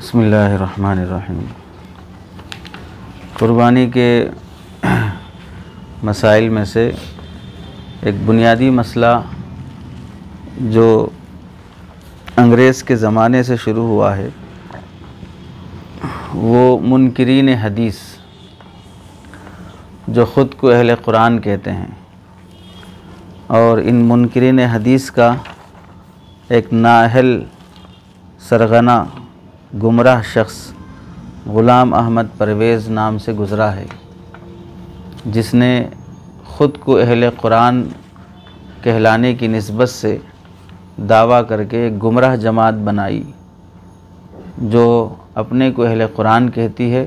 बिस्मिल्लाहिर्रहमानिर्रहीम। कुर्बानी के मसाइल में से एक बुनियादी मसला जो अंग्रेज़ के ज़माने से शुरू हुआ है वो मुनकिरीन हदीस, जो ख़ुद को अहले कुरान कहते हैं, और इन मुनकिरीन हदीस का एक नाअहल सरगना गुमराह शख्स ग़ुलाम अहमद परवेज़ नाम से गुज़रा है, जिसने ख़ुद को अहले कुरान कहलाने की निस्बत से दावा करके एक गुमराह जमात बनाई जो अपने को अहले कुरान कहती है।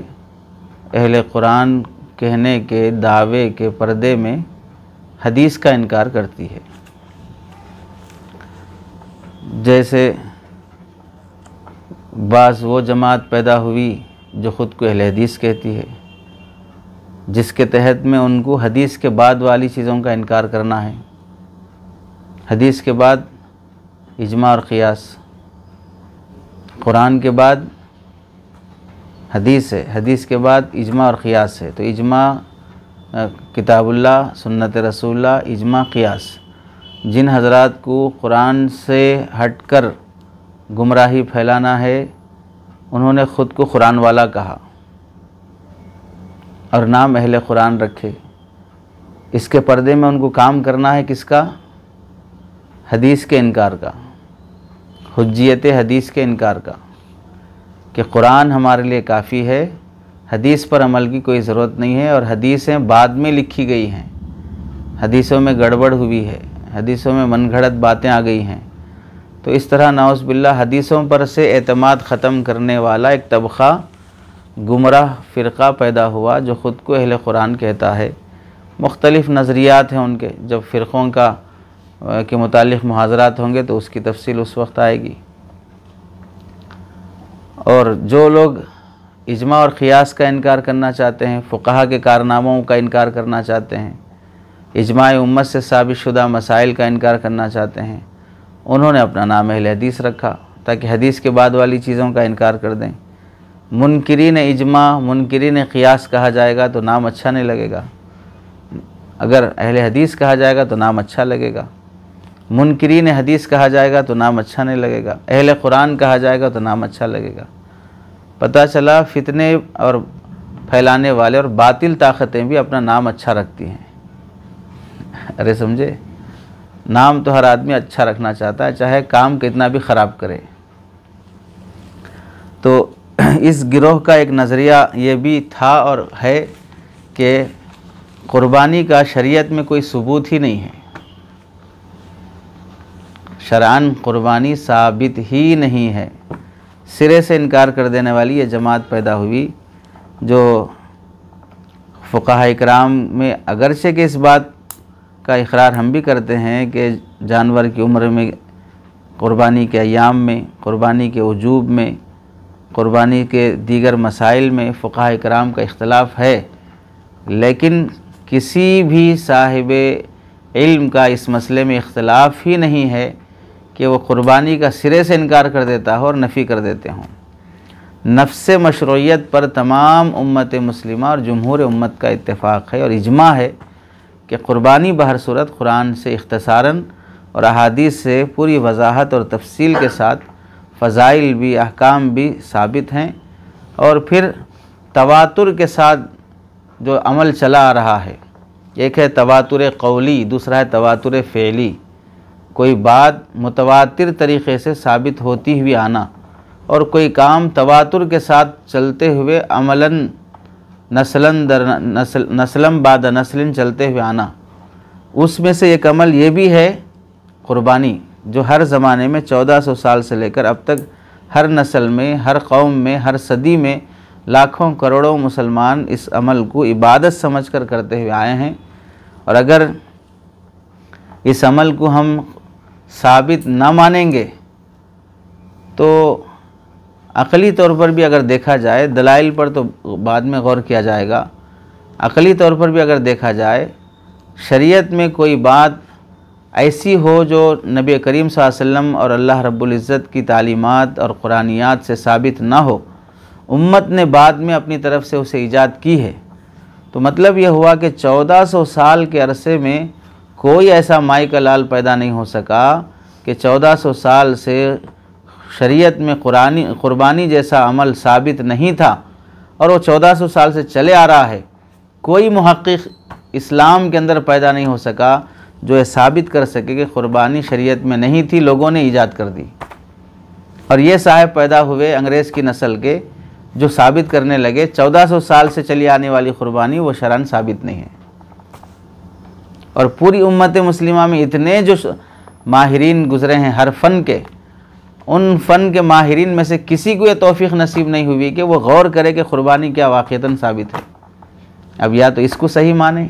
अहले कुरान कहने के दावे के पर्दे में हदीस का इनकार करती है। जैसे बाज़ वो जमात पैदा हुई जो ख़ुद को अहले हदीस कहती है, जिसके तहत में उनको हदीस के बाद वाली चीज़ों का इनकार करना है। हदीस के बाद इजमा और क़ियास, कुरान के बाद हदीस है, हदीस के बाद इजमा और क़ियास है। तो इजमा किताबुल्लाह, सुन्नत रसूलुल्लाह, इजमा, क़ियास। जिन हज़रात को कुरान से हटकर गुमराही फैलाना है उन्होंने ख़ुद को कुरान वाला कहा और नाम अहले कुरान रखे। इसके पर्दे में उनको काम करना है किसका? हदीस के इनकार का, हुज्जियत हदीस के इनकार का, कि कुरान हमारे लिए काफ़ी है, हदीस पर अमल की कोई ज़रूरत नहीं है, और हदीसें बाद में लिखी गई हैं, हदीसों में गड़बड़ हुई है, हदीसों में मनगढ़ंत बातें आ गई हैं। तो इस तरह नाउज़ बिल्लाह हदीसों पर से एतमाद ख़त्म करने वाला एक तबक़ा गुमराह फ़िरक़ा पैदा हुआ जो ख़ुद को अहले कुरान कहता है। मुख्तलिफ़ नज़रियात हैं उनके, जब फ़िरक़ों के मुतालिक़ मुहाज़रात होंगे तो उसकी तफसील उस वक्त आएगी। और जो लोग इजमा और क़ियास का इनकार करना चाहते हैं, फ़ुक़हा के कारनामों का इनकार करना चाहते हैं, इजमा उम्मत से साबित शुदा मसाइल का इनकार करना चाहते हैं, उन्होंने अपना नाम अहले हदीस रखा ताकि हदीस के बाद वाली चीज़ों का इनकार कर दें। मुनकिरीन इजमा, मुनकिरीन क़ियास कहा जाएगा तो नाम अच्छा नहीं लगेगा। अगर अहले हदीस कहा जाएगा तो नाम अच्छा लगेगा, मुनकिरीन हदीस कहा जाएगा तो नाम अच्छा नहीं लगेगा, अहले कुरान कहा जाएगा तो नाम अच्छा लगेगा। पता चला फितने और फैलाने वाले और बातिल ताकतें भी अपना नाम अच्छा रखती हैं। अरे समझे, नाम तो हर आदमी अच्छा रखना चाहता है, चाहे काम कितना भी ख़राब करे। तो इस गिरोह का एक नज़रिया ये भी था और है कि क़ुरबानी का शरीयत में कोई सबूत ही नहीं है, शरअन क़ुरबानी साबित ही नहीं है। सिरे से इनकार कर देने वाली ये जमात पैदा हुई जो फ़ुक़हा इकराम में अगरचे के इस बात का इकरार हम भी करते हैं कि जानवर की उम्र में, क़ुरबानी के अय्याम में, क़ुरबानी के वजूब में, क़ुरबानी के दीगर मसाइल में फ़ुक़हा इकराम का इख्तलाफ है, लेकिन किसी भी साहिब इल्म का इस मसले में इख्तलाफ ही नहीं है कि वो क़ुरबानी का सिरे से इनकार कर देता हो और नफ़ी कर देते हों। नफ्स मशरूइयत पर तमाम उम्मत मुस्लिमा और जमहूर उम्मत का इत्तेफ़ाक़ है और इजमा है कि क़ुरबानी बहर सूरत कुरान से इख्तसारन और अहादीस से पूरी वजाहत और तफसील के साथ फ़ज़ाइल भी, अहकाम भी साबित हैं। और फिर तवातुर के साथ जो अमल चला आ रहा है, एक है तवातुर क़ौली, दूसरा है तवातुर फ़ेली। कोई बात मुतवातिर तरीक़े से साबित होती हुई आना और कोई काम तवातुर के साथ चलते हुए अमलन नस्लन दर नस्ल, नस्लम बाद नस्लिन चलते हुए आना। उसमें से एक अमल ये भी है क़ुरबानी, जो हर ज़माने में 1400 साल से लेकर अब तक हर नस्ल में, हर कौम में, हर सदी में लाखों करोड़ों मुसलमान इस अमल को इबादत समझकर करते हुए आए हैं। और अगर इस अमल को हम साबित न मानेंगे तो अक़ली तौर पर भी अगर देखा जाए, दलाइल पर तो बाद में गौर किया जाएगा, अक़ली तौर पर भी अगर देखा जाए, शरीयत में कोई बात ऐसी हो जो नबी करीम सल्लल्लाहु अलैहि वसल्लम और अल्लाह रब्बुल इज़्ज़त की तालीमात और कुरानियात से साबित ना हो, उम्मत ने बाद में अपनी तरफ से उसे ईजाद की है। तो मतलब यह हुआ कि 1400 साल के अरसे में कोई ऐसा माई का लाल पैदा नहीं हो सका कि 1400 साल से शरीयत में कुर्बानी जैसा अमल साबित नहीं था और वो 1400 साल से चले आ रहा है। कोई मुहक्किक इस्लाम के अंदर पैदा नहीं हो सका जो ये साबित कर सके कि कुर्बानी शरीयत में नहीं थी, लोगों ने ईजाद कर दी। और ये साहब पैदा हुए अंग्रेज़ की नस्ल के, जो साबित करने लगे 1400 साल से चली आने वाली कुर्बानी वो शरअन साबित नहीं है। और पूरी उम्मत मुस्लिमा में इतने जो माहिरीन गुज़रे हैं हर फ़न के, उन फ़न के माहिरीन में से किसी को ये तौफ़ीक़ नसीब नहीं हुई कि वो गौर करे कि कुर्बानी क्या वाक़ईतन साबित है। अब या तो इसको सही माने,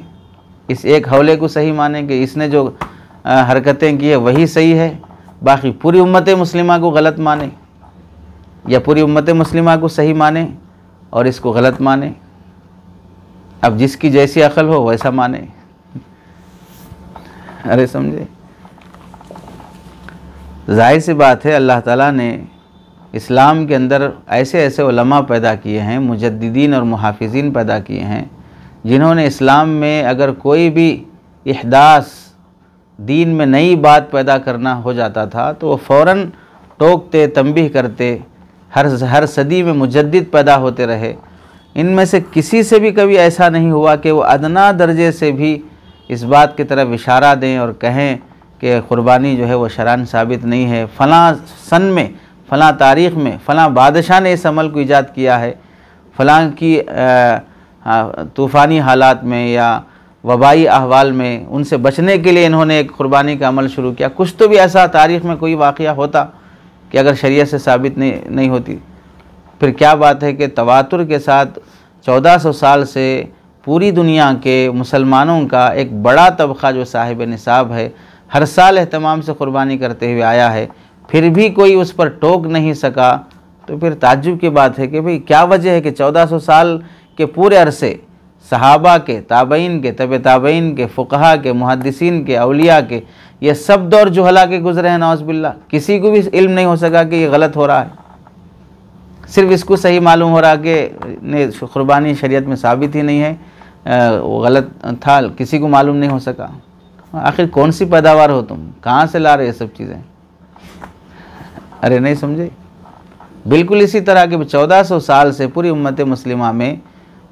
इस एक हौले को सही माने कि इसने जो हरकतें की है वही सही है, बाकी पूरी उम्मत मुस्लिमा को गलत माने, या पूरी उम्मत मुस्लिमा को सही माने और इसको गलत माने। अब जिसकी जैसी अक़ल हो वैसा माने। अरे समझे, जाहिर सी बात है अल्लाह ताला ने इस्लाम के अंदर ऐसे ऐसे उलमा पैदा किए हैं, मुजद्दिदीन और मुहाफ़िज़ीन पैदा किए हैं, जिन्होंने इस्लाम में अगर कोई भी इहदास दीन में नई बात पैदा करना हो जाता था तो वो फ़ौरन टोकते, तंबीह करते, हर सदी में मुजद्दिद पैदा होते रहे। इनमें से किसी से भी कभी ऐसा नहीं हुआ कि वो अदना दर्जे से भी इस बात की तरफ इशारा दें और कहें कि कुर्बानी जो है वो शरअन साबित नहीं है। फ़लाँ सन में, फ़लाँ तारीख़ में, फ़लाँ बादशाह ने इस अमल को ईजाद किया है, फ़लाँ की तूफ़ानी हालात में या वबाई अहवाल में उनसे बचने के लिए इन्होंने एक कुर्बानी का अमल शुरू किया। कुछ तो भी ऐसा तारीख़ में कोई वाक़या होता कि अगर शरीयत से साबित नहीं होती। फिर क्या बात है कि तवातुर के साथ 1400 साल से पूरी दुनिया के मुसलमानों का एक बड़ा तबक़ा जो साहिब निसाब है, हर साल एहतमाम से कुर्बानी करते हुए आया है, फिर भी कोई उस पर टोक नहीं सका। तो फिर ताज्जुब की बात है कि भाई क्या वजह है कि 1400 साल के पूरे अरसे सहाबा के, ताबईन के, तबे ताबईन के, फ़ुक़हा के, मुहद्दिसीन के, औलिया के, ये सब दौर जुहला के गुज़रे हैं नौज़-बिल्लाह। किसी को भी इल्म नहीं हो सका कि ये गलत हो रहा है, सिर्फ़ इसको सही मालूम हो रहा कि कुर्बानी शरीयत में साबित ही नहीं है, वो गलत था, किसी को मालूम नहीं हो सका। आखिर कौन सी पैदावार हो तुम, कहाँ से ला रहे ये सब चीज़ें? अरे नहीं समझे। बिल्कुल इसी तरह के 1400 साल से पूरी उम्मत मुस्लिमा में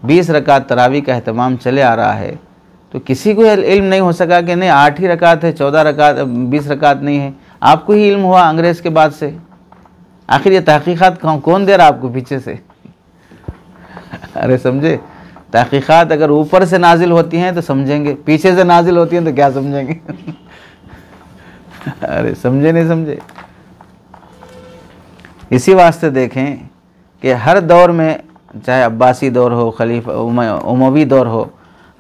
20 रकात तरावी का अहतमाम चले आ रहा है, तो किसी को इल्म नहीं हो सका कि नहीं 8 ही रकात है, 14 रकात 20 रकात नहीं है। आपको ही इल्म हुआ अंग्रेज़ के बाद से। आखिर ये तहक़ीक़ात कौन दे रहा आपको पीछे से? अरे समझे, तहक़ीक़ात अगर ऊपर से नाजिल होती हैं तो समझेंगे, पीछे से नाजिल होती हैं तो क्या समझेंगे? अरे समझे नहीं समझे। इसी वास्ते देखें कि हर दौर में, चाहे अब्बासी दौर हो, खलीफा उमवी दौर हो,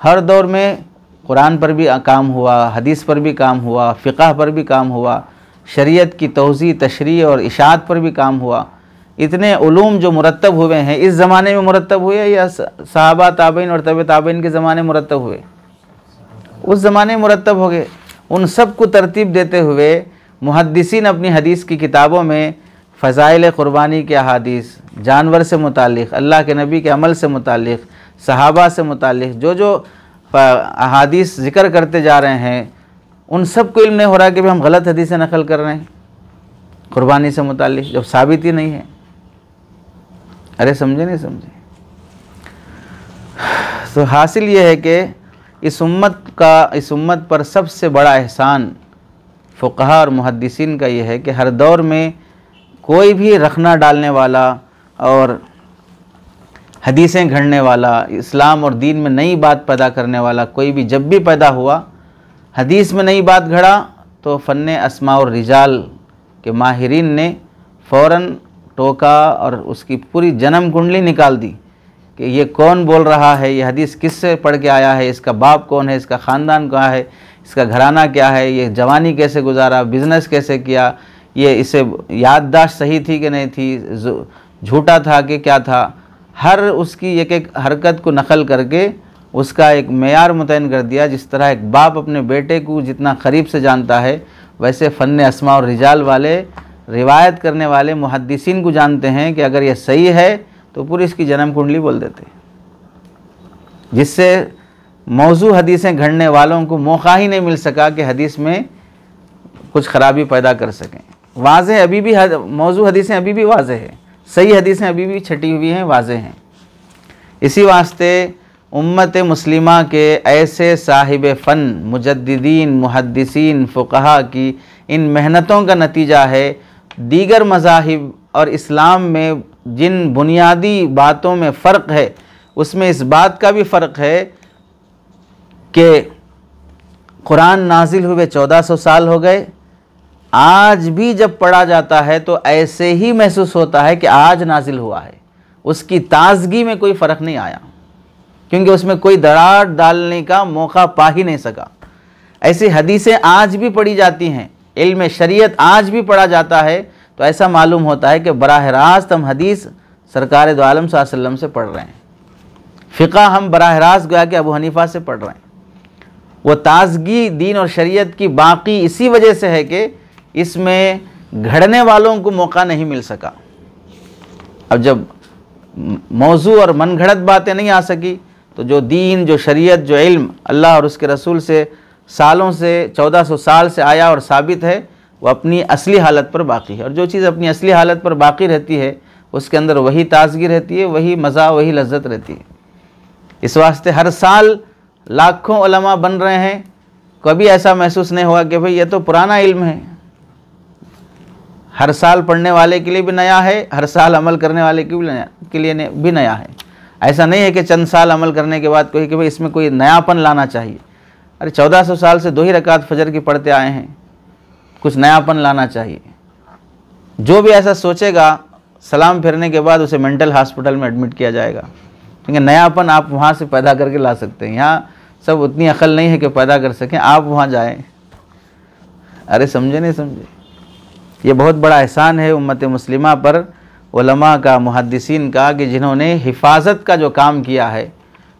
हर दौर में कुरान पर भी काम हुआ, हदीस पर भी काम हुआ, फ़िक़ह पर भी काम हुआ, शरीयत की तौज़ी, तशरीह और इशाअत पर भी काम हुआ। इतने उलूम जो मुरतब हुए हैं इस ज़माने में मुरतब हुए या सहाबा ताबईन और तबे ताबईन के ज़माने मुरतब हुए? उस ज़माने मुरतब हो गए। उन सब को तरतीब देते हुए मुहद्दिसीन अपनी हदीस की किताबों में फ़ज़ाइल कुर्बानी के अहादीस, जानवर से मुतालिक़, अल्लाह के नबी के अमल से मुतालिक़, सहाबा से मुतालिक़ जो अहादीस ज़िक्र करते जा रहे हैं, उन सब को इल्म नहीं हो रहा कि भाई हम गलत हदीसें नकल कर रहे हैं कुर्बानी से मुतालिक़, जब साबित ही नहीं है। अरे समझे नहीं समझे। तो हासिल ये है कि इस उम्मत पर सबसे बड़ा एहसान फ़ुक़हा और मुहद्दिसीन का ये है कि हर दौर में कोई भी रखना डालने वाला और हदीसें घड़ने वाला, इस्लाम और दीन में नई बात पैदा करने वाला कोई भी जब भी पैदा हुआ, हदीस में नई बात घड़ा तो फ़न्ने अस्मा और रिजाल के माहिरीन ने फ़ौरन टोका और उसकी पूरी जन्म कुंडली निकाल दी कि ये कौन बोल रहा है, ये हदीस किससे पढ़ के आया है, इसका बाप कौन है, इसका ख़ानदान कहाँ है, इसका घराना क्या है, ये जवानी कैसे गुजारा, बिज़नेस कैसे किया, ये इसे याददाश्त सही थी कि नहीं थी, झूठा था कि क्या था। हर उसकी एक एक हरकत को नकल करके उसका एक मेयार मुतयन कर दिया। जिस तरह एक बाप अपने बेटे को जितना करीब से जानता है, वैसे फ़न्ने अस्मा और रिजाल वाले, रिवायत करने वाले मुहद्दिसीन को जानते हैं कि अगर ये सही है तो पूरी इसकी जन्म कुंडली बोल देते, जिससे मौजू हदीसें घड़ने वालों को मौका ही नहीं मिल सका कि हदीस में कुछ खराबी पैदा कर सकें। वाज़ेह अभी भी मौजू हदीसें अभी भी वाज़ेह है, सही हदीसें अभी भी छटी हुई हैं, वाज़ेह हैं। इसी वास्ते उम्मत मुस्लिमा के ऐसे साहिब फ़न, मुजद्दिदीन, मुहद्दिसीन, फ़ुक़हा की इन मेहनतों का नतीजा है दीगर मज़ाहिब और इस्लाम में जिन बुनियादी बातों में फ़र्क है उसमें इस बात का भी फ़र्क है कि कुरान नाजिल हुए 1400 साल हो गए, आज भी जब पढ़ा जाता है तो ऐसे ही महसूस होता है कि आज नाजिल हुआ है, उसकी ताज़गी में कोई फ़र्क नहीं आया, क्योंकि उसमें कोई दरार डालने का मौका पा ही नहीं सका। ऐसी हदीसें आज भी पढ़ी जाती हैं, इल्म शरीयत आज भी पढ़ा जाता है, तो ऐसा मालूम होता है कि बराह रास्त हम हदीस सरकार दो आलम सल्लल्लाहु अलैहि वसल्लम से पढ़ रहे हैं, फ़िक़ा हम बराह रास्त गोया कि अबू हनीफ़ा से पढ़ रहे हैं। वो ताज़गी दीन और शरीयत की बाकी इसी वजह से है कि इसमें घड़ने वालों को मौका नहीं मिल सका। अब जब मौजू और मनगढ़ंत बातें नहीं आ सकी तो जो दीन, जो शरीयत, जो इल्म अल्लाह और उसके रसूल से सालों से 1400 साल से आया और साबित है, वो अपनी असली हालत पर बाकी है। और जो चीज़ अपनी असली हालत पर बाकी रहती है उसके अंदर वही ताज़गी रहती है, वही मज़ा, वही लज्जत रहती है। इस वास्ते हर साल लाखों उलमा बन रहे हैं, कभी ऐसा महसूस नहीं हुआ कि भाई ये तो पुराना इल्म है। हर साल पढ़ने वाले के लिए भी नया है, हर साल अमल करने वाले के लिए भी नया है। ऐसा नहीं है कि चंद साल अमल करने के बाद कोई कि भाई इसमें कोई नयापन लाना चाहिए। अरे 1400 साल से 2 ही रकात फजर की पढ़ते आए हैं, कुछ नयापन लाना चाहिए। जो भी ऐसा सोचेगा सलाम फिरने के बाद उसे मेंटल हॉस्पिटल में एडमिट किया जाएगा, क्योंकि नयापन आप वहाँ से पैदा करके ला सकते हैं। यहाँ सब उतनी अकल नहीं है कि पैदा कर सकें, आप वहाँ जाएं। अरे समझे नहीं समझे, ये बहुत बड़ा एहसान है उम्मत मुस्लिमा पर, उलमा का, मुहद्दिसीन का, कि जिन्होंने हिफाजत का जो काम किया है,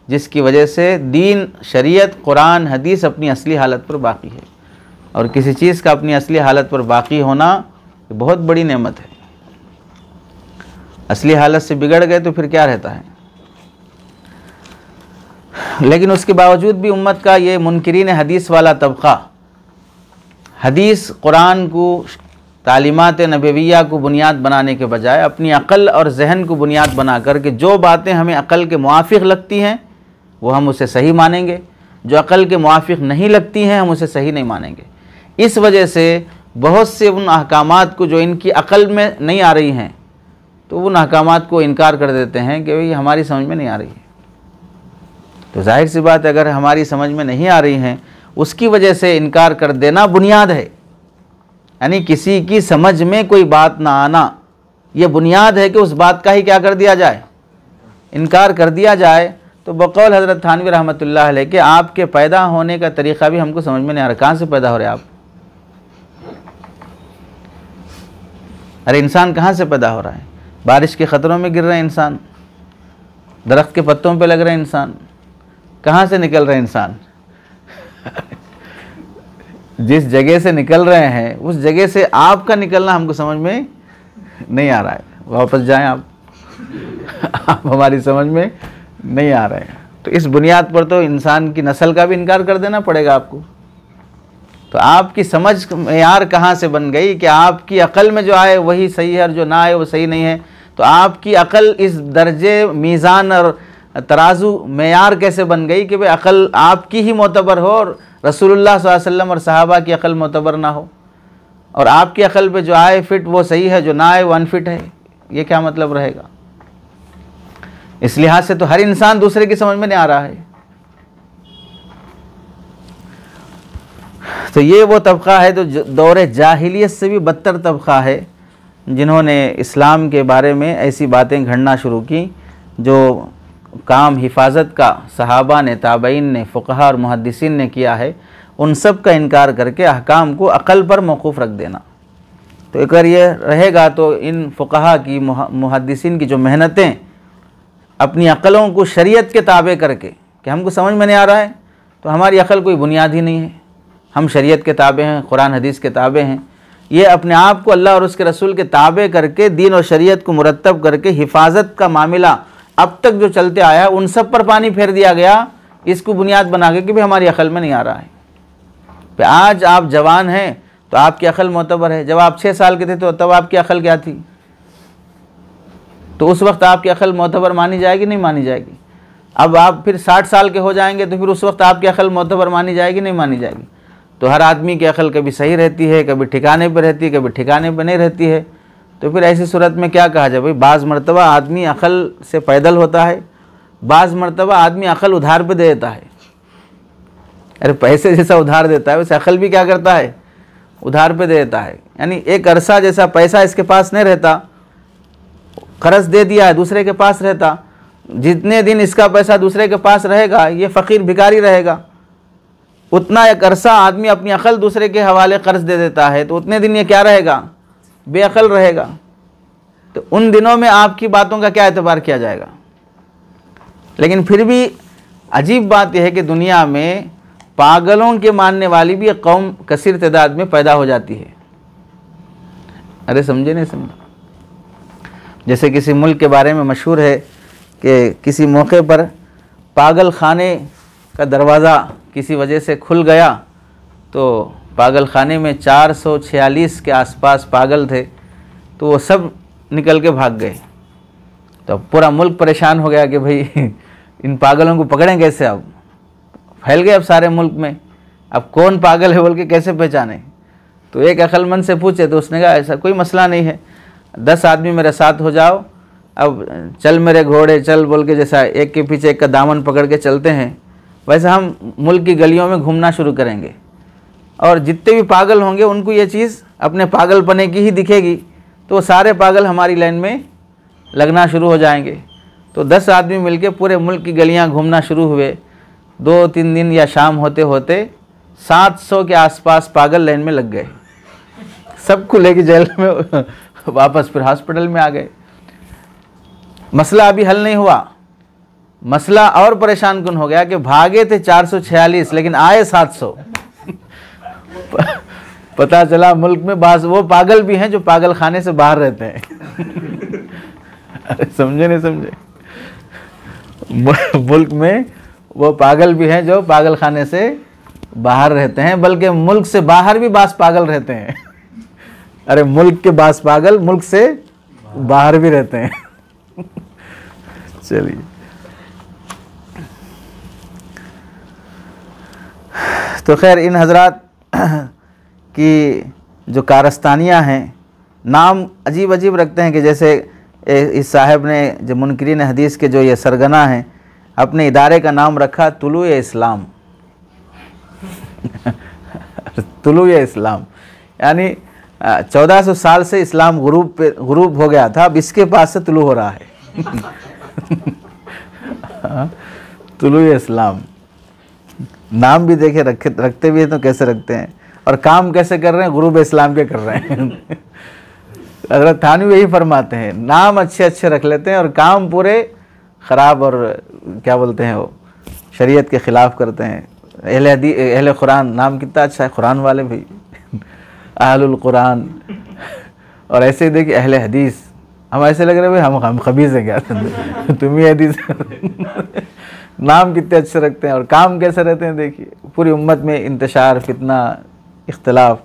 जिसकी वजह से दीन, शरीयत, कुरान, हदीस अपनी असली हालत पर बाकी है। और किसी चीज़ का अपनी असली हालत पर बाकी होना बहुत बड़ी नेमत है। असली हालत से बिगड़ गए तो फिर क्या रहता है। लेकिन उसके बावजूद भी उम्मत का ये मुनकिरीन हदीस वाला तबक़ा हदीस, कुरान को, तालीमात नबविया को बुनियाद बनाने के बजाय अपनी अक़ल और जहन को बुनियाद बना कर के जो बातें हमें अक़ल के मुआफ़िक़ लगती हैं वो हम उसे सही मानेंगे, जो अक़ल के मुआफ़िक़ नहीं लगती हैं हम उसे सही नहीं मानेंगे। इस वजह से बहुत से उन अहकामात को जो इनकी अक़ल में नहीं आ रही हैं तो उन अहकामात को इनकार कर देते हैं कि भाई हमारी समझ में नहीं आ रही है। तो जाहिर सी बात, अगर हमारी समझ में नहीं आ रही हैं उसकी वजह से इनकार कर देना बुनियाद है। यानी किसी की समझ में कोई बात ना आना ये बुनियाद है कि उस बात का ही क्या कर दिया जाए, इनकार कर दिया जाए। तो बकौल हज़रत थानवी रहमतुल्लाह अलैह के आपके पैदा होने का तरीक़ा भी हमको समझ में नहीं आ रहा, कहाँ से पैदा हो रहे आप? अरे इंसान कहाँ से पैदा हो रहा है? बारिश के ख़तरों में गिर रहे हैं इंसान, दरख्त के पत्तों पे लग रहे हैं इंसान, कहाँ से निकल रहे हैं इंसान? जिस जगह से निकल रहे हैं उस जगह से आपका निकलना हमको समझ में नहीं आ रहा है। वापस जाएं आप हमारी समझ में नहीं आ रहे हैं। तो इस बुनियाद पर तो इंसान की नस्ल का भी इनकार कर देना पड़ेगा आपको। तो आपकी समझ यार कहाँ से बन गई कि आपकी अक़ल में जो आए वही सही है और जो ना आए वो सही नहीं है? तो आपकी अक़ल इस दर्जे, मीज़ान और तराजू, मेयार कैसे बन गई कि भाई अक़ल आपकी ही मोतबर हो और रसूलुल्लाह सल्लल्लाहु अलैहि वसल्लम और सहाबा की अक़ल मोतबर ना हो, और आपकी अक़ल पे जो आए फिट वो सही है, जो ना आए वो अनफिट है? ये क्या मतलब रहेगा? इस लिहाज से तो हर इंसान दूसरे की समझ में नहीं आ रहा है। तो ये वो तबक़ा है जो दौरे जाहिलियत से भी बदतर तबक़ा है, जिन्होंने इस्लाम के बारे में ऐसी बातें घड़ना शुरू की जो काम हिफाजत का सहाबा ने, ताबईन ने, फ़ुक़हा और मुहद्दिसीन ने किया है, उन सब का इनकार करके अहकाम को अक़ल पर मौक़ूफ़ रख देना। तो अगर ये रहेगा तो इन फ़ुक़हा की, मुहद्दिसीन की जो मेहनतें अपनी अक़लों को शरीयत के ताबे करके कि हमको समझ में नहीं आ रहा है तो हमारी अक़ल कोई बुनियाद ही नहीं है, हम शरीयत के ताबे हैं, कुरान हदीस के ताबे हैं, ये अपने आप को अल्लाह और उसके रसूल के ताबे करके दीन और शरीयत को मुरत्तब करके हिफाजत का मामला अब तक जो चलते आया है उन सब पर पानी फेर दिया गया, इसको बुनियाद बना के कि भाई हमारी अकल में नहीं आ रहा है। आज आप जवान हैं तो आपकी अकल मोतबर है, जब आप 6 साल के थे तो तब आपकी अकल क्या थी? तो उस वक्त आपकी अकल मोतबर मानी जाएगी नहीं मानी जाएगी? अब आप फिर 60 साल के हो जाएंगे तो फिर उस वक्त आपकी अकल मोतबर मानी जाएगी नहीं मानी जाएगी? तो हर आदमी की अकल कभी सही रहती है, कभी ठिकाने पर रहती है, कभी ठिकाने पर नहीं रहती है। तो फिर ऐसी सूरत में क्या कहा जाए भाई, बाज़ मरतबा आदमी अकल से पैदल होता है, बाज़ मरतबा आदमी अकल उधार पे दे देता है। अरे पैसे जैसा उधार देता है वैसे अकल भी क्या करता है, उधार पे दे देता है। यानी एक अरसा जैसा पैसा इसके पास नहीं रहता, कर्ज दे दिया है दूसरे के पास रहता, जितने दिन इसका पैसा दूसरे के पास रहेगा ये फ़कीर भिखारी रहेगा। उतना एक अरसा आदमी अपनी अकल दूसरे के हवाले कर्ज दे देता है तो उतने दिन ये क्या रहेगा, बेअकल रहेगा। तो उन दिनों में आपकी बातों का क्या एतबार किया जाएगा? लेकिन फिर भी अजीब बात यह है कि दुनिया में पागलों के मानने वाली भी एक कौम कसीर तादाद में पैदा हो जाती है। अरे समझे नहीं समझे? जैसे किसी मुल्क के बारे में मशहूर है कि किसी मौके पर पागल खाने का दरवाज़ा किसी वजह से खुल गया, तो पागल खाने में 446 के आसपास पागल थे, तो वो सब निकल के भाग गए। तो पूरा मुल्क परेशान हो गया कि भाई इन पागलों को पकड़ें कैसे? अब फैल गए अब सारे मुल्क में, अब कौन पागल है बोल के कैसे पहचाने? तो एक अक्लमंद से पूछे तो उसने कहा ऐसा कोई मसला नहीं है, 10 आदमी मेरे साथ हो जाओ, अब चल मेरे घोड़े चल बोल के जैसा एक के पीछे एक का दामन पकड़ के चलते हैं वैसे हम मुल्क की गलियों में घूमना शुरू करेंगे, और जितने भी पागल होंगे उनको ये चीज़ अपने पागलपने की ही दिखेगी, तो वो सारे पागल हमारी लाइन में लगना शुरू हो जाएंगे। तो 10 आदमी मिलके पूरे मुल्क की गलियां घूमना शुरू हुए। 2-3 दिन या शाम होते होते 700 के आसपास पागल लाइन में लग गए, सबको लेके जेल में वापस फिर हॉस्पिटल में आ गए। मसला अभी हल नहीं हुआ, मसला और परेशान कुन हो गया कि भागे थे 446 लेकिन आए 700। पता चला मुल्क में बास वो पागल भी हैं जो पागल खाने से बाहर रहते हैं। अरे समझे नहीं समझे? मुल्क में वो पागल भी हैं जो पागल खाने से बाहर रहते हैं, बल्कि मुल्क से बाहर भी बास पागल रहते हैं। अरे मुल्क के बास पागल मुल्क से बाहर भी रहते हैं। चलिए, तो खैर इन हजरात की जो कारस्तानियाँ हैं नाम अजीब अजीब रखते हैं कि जैसे इस साहब ने जो मुनकरीन हदीस के जो ये सरगना हैं अपने इदारे का नाम रखा तुलूए इस्लाम। तुलूए इस्लाम यानी 1400 साल से इस्लाम गुरूब हो गया था, अब इसके पास से तुलू हो रहा है। तुलूए इस्लाम नाम भी देखे रखते भी हैं तो कैसे रखते हैं, और काम कैसे कर रहे हैं, गुरूब इस्लाम के कर रहे हैं। हज़रत थानवी यही फरमाते हैं, नाम अच्छे अच्छे रख लेते हैं और काम पूरे ख़राब और क्या बोलते हैं वो शरीयत के ख़िलाफ़ करते हैं। अहले कुरान नाम कितना अच्छा है, कुरान वाले भी अहलुल कुरान, और ऐसे ही देखिए अहले हदीस, हम ऐसे लग रहे भाई हम खबीज़ हैं क्या? तुम ही हदीस। नाम कितने अच्छे रखते हैं और काम कैसे रहते हैं देखिए, पूरी उम्मत में इंतशार, फितना, इख्तिलाफ।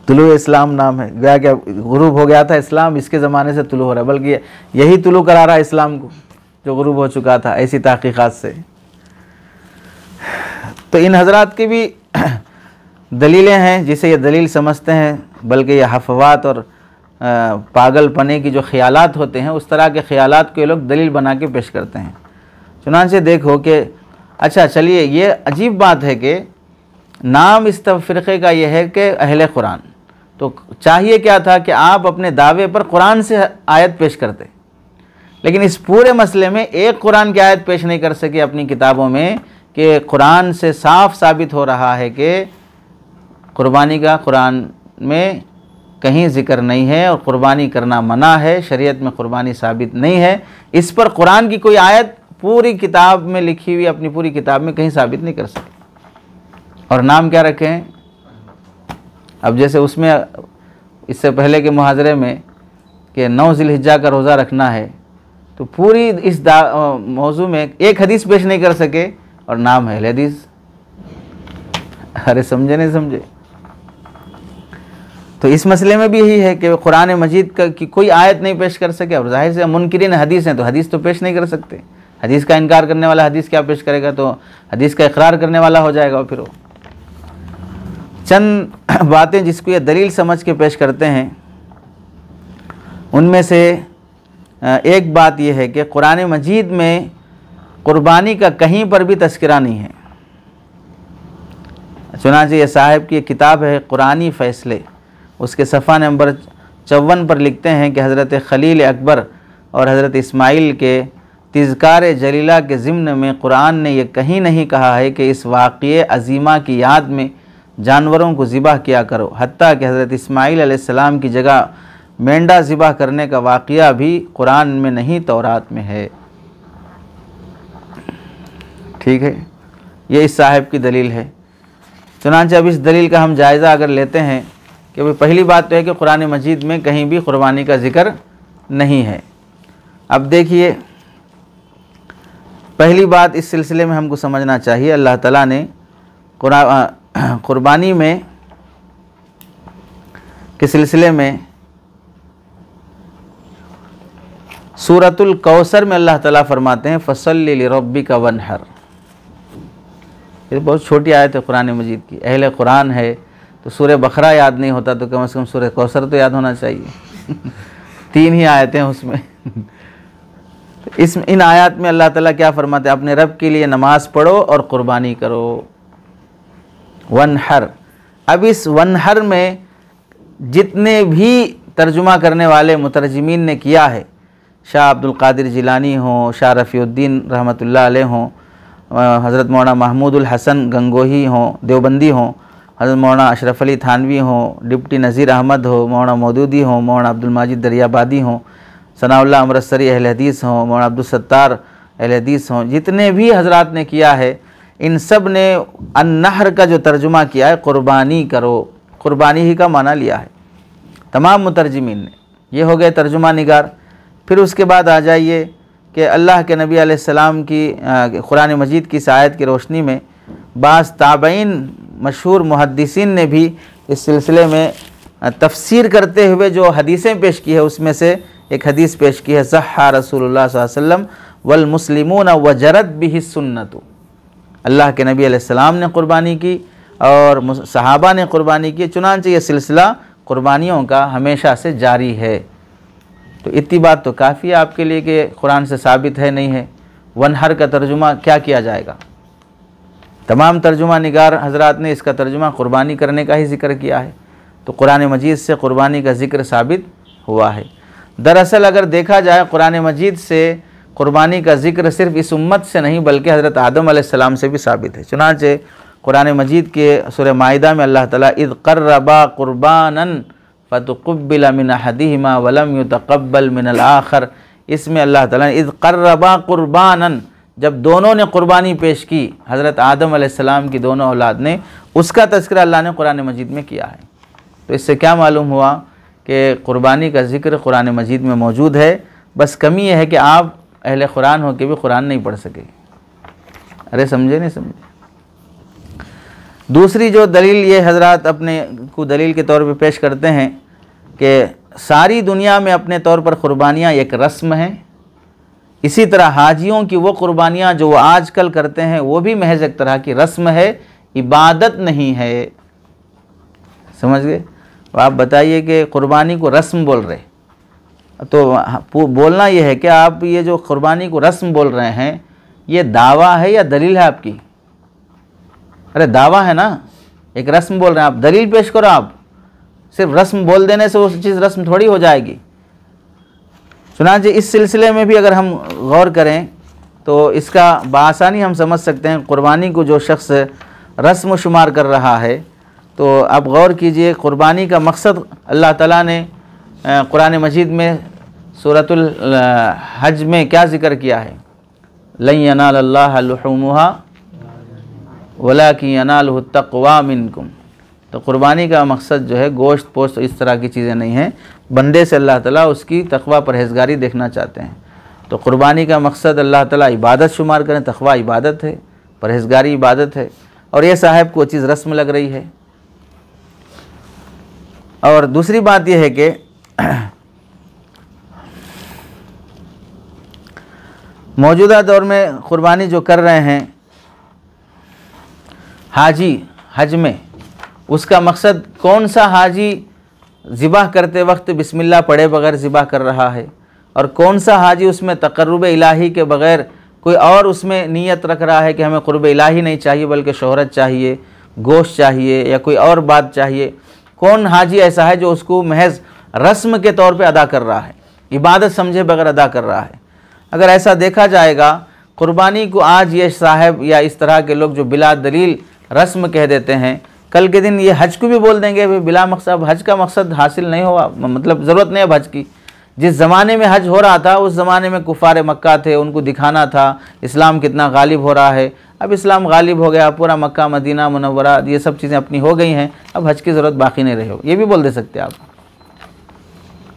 तुलू इस्लाम नाम है, गया क्या गुरूब हो गया था इस्लाम, इसके ज़माने से तुलू हो रहा है, बल्कि यही तुलू करा रहा है इस्लाम को जो गुरूब हो चुका था ऐसी तहक़ीक़ात से। तो इन हजरात की भी दलीलें हैं जिसे ये दलील समझते हैं, बल्कि ये हफ़वात और पागलपने की जो ख़यालात होते हैं उस तरह के ख़यालात को ये लोग दलील बना के पेश करते हैं। चुनांचे देखो कि अच्छा चलिए, ये अजीब बात है कि नाम इस फ़िरक़े का ये है कि अहले कुरान, तो चाहिए क्या था कि आप अपने दावे पर कुरान से आयत पेश करते, लेकिन इस पूरे मसले में एक कुरान की आयत पेश नहीं कर सके अपनी किताबों में कि कुरान से साफ साबित हो रहा है कि कुर्बानी का कुरान में कहीं ज़िक्र नहीं है और कुर्बानी करना मना है, शरीयत में कुर्बानी साबित नहीं है। इस पर कुरान की कोई आयत पूरी किताब में लिखी हुई अपनी पूरी किताब में कहीं साबित नहीं कर सकते। और नाम क्या रखे हैं? अब जैसे उसमें इससे पहले के मुहाजरे में कि 9 ज़िलहिज्जा का रोज़ा रखना है, तो पूरी इस मौजू में एक हदीस पेश नहीं कर सके और नाम है हदीस। अरे समझे नहीं समझे? तो इस मसले में भी यही है कि कुरान मजीद की कोई आयत नहीं पेश कर सके, और जाहिर से मुनकिरीन हदीस हैं तो हदीस तो पेश नहीं कर सकते। हदीस का इनकार करने वाला हदीस क्या पेश करेगा, तो हदीस का इकरार करने वाला हो जाएगा। और फिर वो चंद बातें जिसको ये दलील समझ के पेश करते हैं, उनमें से एक बात यह है कि कुरान मजीद में कुर्बानी का कहीं पर भी तस्करा नहीं है। चुनांचे ये साहिब की किताब है कुरानी फ़ैसले, उसके सफ़ा नंबर 54 पर लिखते हैं कि हज़रत खलील अकबर और हज़रत इस्माइल के तिज़कार जलीला के ज़िम्न में कुरान ने यह कहीं नहीं कहा है कि इस वाक़ये अज़ीमा की याद में जानवरों को ज़िबह किया करो। हत्ता कि हज़रत इस्माइल अलैहिस्सलाम की जगह मेंढा ज़िबह करने का वाक़या भी कुरान में नहीं, तौरात में है। ठीक है, ये इस साहिब की दलील है। चुनांचे अब इस दलील का हम जायज़ा अगर लेते हैं कि भाई पहली बात तो है कि कुरान मजीद में कहीं भी कुर्बानी का ज़िक्र नहीं है। अब देखिए, पहली बात इस सिलसिले में हमको समझना चाहिए, अल्लाह ताला ने कुर्बानी में के सिलसिले में सूरतुल कौसर में अल्लाह ताला फरमाते हैं फसल्लि लिरब्बिका वन्हर। ये बहुत छोटी आयत है कुरान मजीद की। अहले कुरान है तो सूरह बकरा याद नहीं होता तो कम से कम सूरह कौसर तो याद होना चाहिए। 3 ही आयतें हैं उसमें। इन आयत में अल्लाह ताला क्या फरमाते हैं, अपने रब के लिए नमाज पढ़ो और कुर्बानी करो। वनहर, अब इस वनहर में जितने भी तर्जुमा करने वाले मुतरजिमीन ने किया है, शाह अब्दुल कादिर जिलानी हों, शाह रफ़ीउद्दीन रहमतुल्लाह अलैह हों, हज़रत मौलाना महमूदुल हसन गंगोही हों देवबंदी हों, हज़रत मौलाना अशरफ अली थानवी हों, डिप्टी नज़ीर अहमद हो, मौलाना मौदूदी हों, मौलाना अब्दुल माजिद दरियाबादी हों, सनाउल्लाह अमृतसरी अहले हदीस हों, मौलाना अब्दुल सत्तार अहले हदीस हों, जितने भी हज़रात ने किया है, इन सब ने अन्नहर का जो तर्जुमा किया है कुर्बानी करो, कुर्बानी ही का माना लिया है तमाम मुतरजिमीन ने। ये हो गए तर्जुमा निगार। फिर उसके बाद आ जाइए कि अल्लाह के नबी अलैहिस्सलाम की कुरान मजीद की इस आयत की रोशनी में बाज़ ताबईन मशहूर मुहद्दिसीन ने भी इस सिलसिले में तफसीर करते हुए जो हदीसें पेश की है, उसमें से एक हदीस पेश की है, सह्हा रसूलुल्लाह सल्लल्लाहु अलैहि वसल्लम वल मुस्लिमून वजरत बिही सुन्नतु। अल्लाह के नबी अलैहिस्सलाम ने कुर्बानी की और सहाबा ने कुर्बानी की, चुनांचे ये सिलसिला कुर्बानियों का हमेशा से जारी है। तो इतनी बात तो काफ़ी है आपके लिए कि कुरान से साबित है नहीं है। वनहर का तर्जुमा क्या किया जाएगा? तमाम तर्जुमा निगार हजरात ने इसका तर्जुमा कुर्बानी करने का ही जिक्र किया है। तो कुरान मजीद से कुर्बानी का जिक्र साबित हुआ है। दरअसल अगर देखा जाए कुरान मजीद से कुर्बानी का जिक्र सिर्फ इस उम्मत से नहीं बल्कि हज़रत आदम अलैहिस्सलाम से भी साबित है। चुनांचे कुरान मजीद के सूरह माइदा में अल्लाह ताला इज़ क़र्रबा क़ुरबानन फ़तुक़ुब्बिल मिन अहदिहिमा वलम युतक़ब्बल मिनल आख़र, इसमें अल्लाह ताला ने इज़ क़र्रबा क़ुरबानन, जब दोनों ने कुर्बानी पेश की, हज़रत आदम अलैहिस्सलाम की दोनों औलाद ने, उसका तज़किरा अल्लाह ने कुरान मजीद में किया है। तो इससे क्या मालूम हुआ कि कुर्बानी का ज़िक्र कुरान मजीद में मौजूद है। बस कमी यह है कि आप अहले कुरान हो के भी कुरान नहीं पढ़ सके। अरे समझे नहीं समझे? दूसरी जो दलील ये हजरात अपने को दलील के तौर पे पेश करते हैं कि सारी दुनिया में अपने तौर पर कुर्बानियाँ एक रस्म है, इसी तरह हाजियों की वो कुर्बानियाँ जो वो आजकल करते हैं वो भी महज एक तरह की रस्म है, इबादत नहीं है। समझ गए? तो आप बताइए कि कुर्बानी को रस्म बोल रहे, तो बोलना ये है कि आप ये जो कुर्बानी को रस्म बोल रहे हैं ये दावा है या दलील है आपकी? अरे दावा है ना, एक रस्म बोल रहे हैं आप, दलील पेश करो। आप सिर्फ रस्म बोल देने से वो चीज़ रस्म थोड़ी हो जाएगी। चुनांचे इस सिलसिले में भी अगर हम गौर करें तो इसका बआसानी हम समझ सकते हैं। कुर्बानी को जो शख्स रस्म शुमार कर रहा है, तो आप गौर कीजिए कुर्बानी का मकसद अल्लाह ताला ने कुरान मजीद में सूरतुल हज में क्या ज़िक्र किया है, लन यनालल्लाह लुहूमुहा वलाकिन यनालुहु तक़वा मिनकुम। तो क़ुरबानी का मकसद जो है गोश्त पोश्त इस तरह की चीज़ें नहीं हैं। बंदे से अल्लाह ताला उसकी तक़वा परहेज़गारी देखना चाहते हैं। तो क़ुरबानी का मकसद अल्लाह ताला इबादत शुमार करें, तक़वा इबादत है, परहेज़गारी इबादत है, और ये साहब को चीज़ रस्म लग रही है। और दूसरी बात यह है कि मौजूदा दौर में क़ुरबानी जो कर रहे हैं हाजी हज में, उसका मकसद कौन सा हाजी ज़िबाह करते वक्त बिस्मिल्लाह पढ़े बग़ैर ज़िबाह कर रहा है, और कौन सा हाजी उसमें तक़र्रुब इलाही के बग़ैर कोई और उसमें नीयत रख रहा है कि हमें क़ुर्ब इलाही नहीं चाहिए बल्कि शोहरत चाहिए, गोश्त चाहिए या कोई और बात चाहिए। कौन हाजी ऐसा है जो उसको महज रस्म के तौर पे अदा कर रहा है, इबादत समझे बगैर अदा कर रहा है। अगर ऐसा देखा जाएगा, क़ुरबानी को आज ये साहब या इस तरह के लोग जो बिला दलील रस्म कह देते हैं, कल के दिन ये हज को भी बोल देंगे भाई बिला मकसद, हज का मकसद हासिल नहीं हुआ, मतलब ज़रूरत नहीं है हज की। जिस ज़माने में हज हो रहा था उस ज़माने में कुफ़ार मक्का थे, उनको दिखाना था इस्लाम कितना गालिब हो रहा है। अब इस्लाम गालिब हो गया, पूरा मक्का मदीना मुनव्वरा ये सब चीज़ें अपनी हो गई हैं, अब हज की ज़रूरत बाकी नहीं रही हो, ये भी बोल दे सकते आप।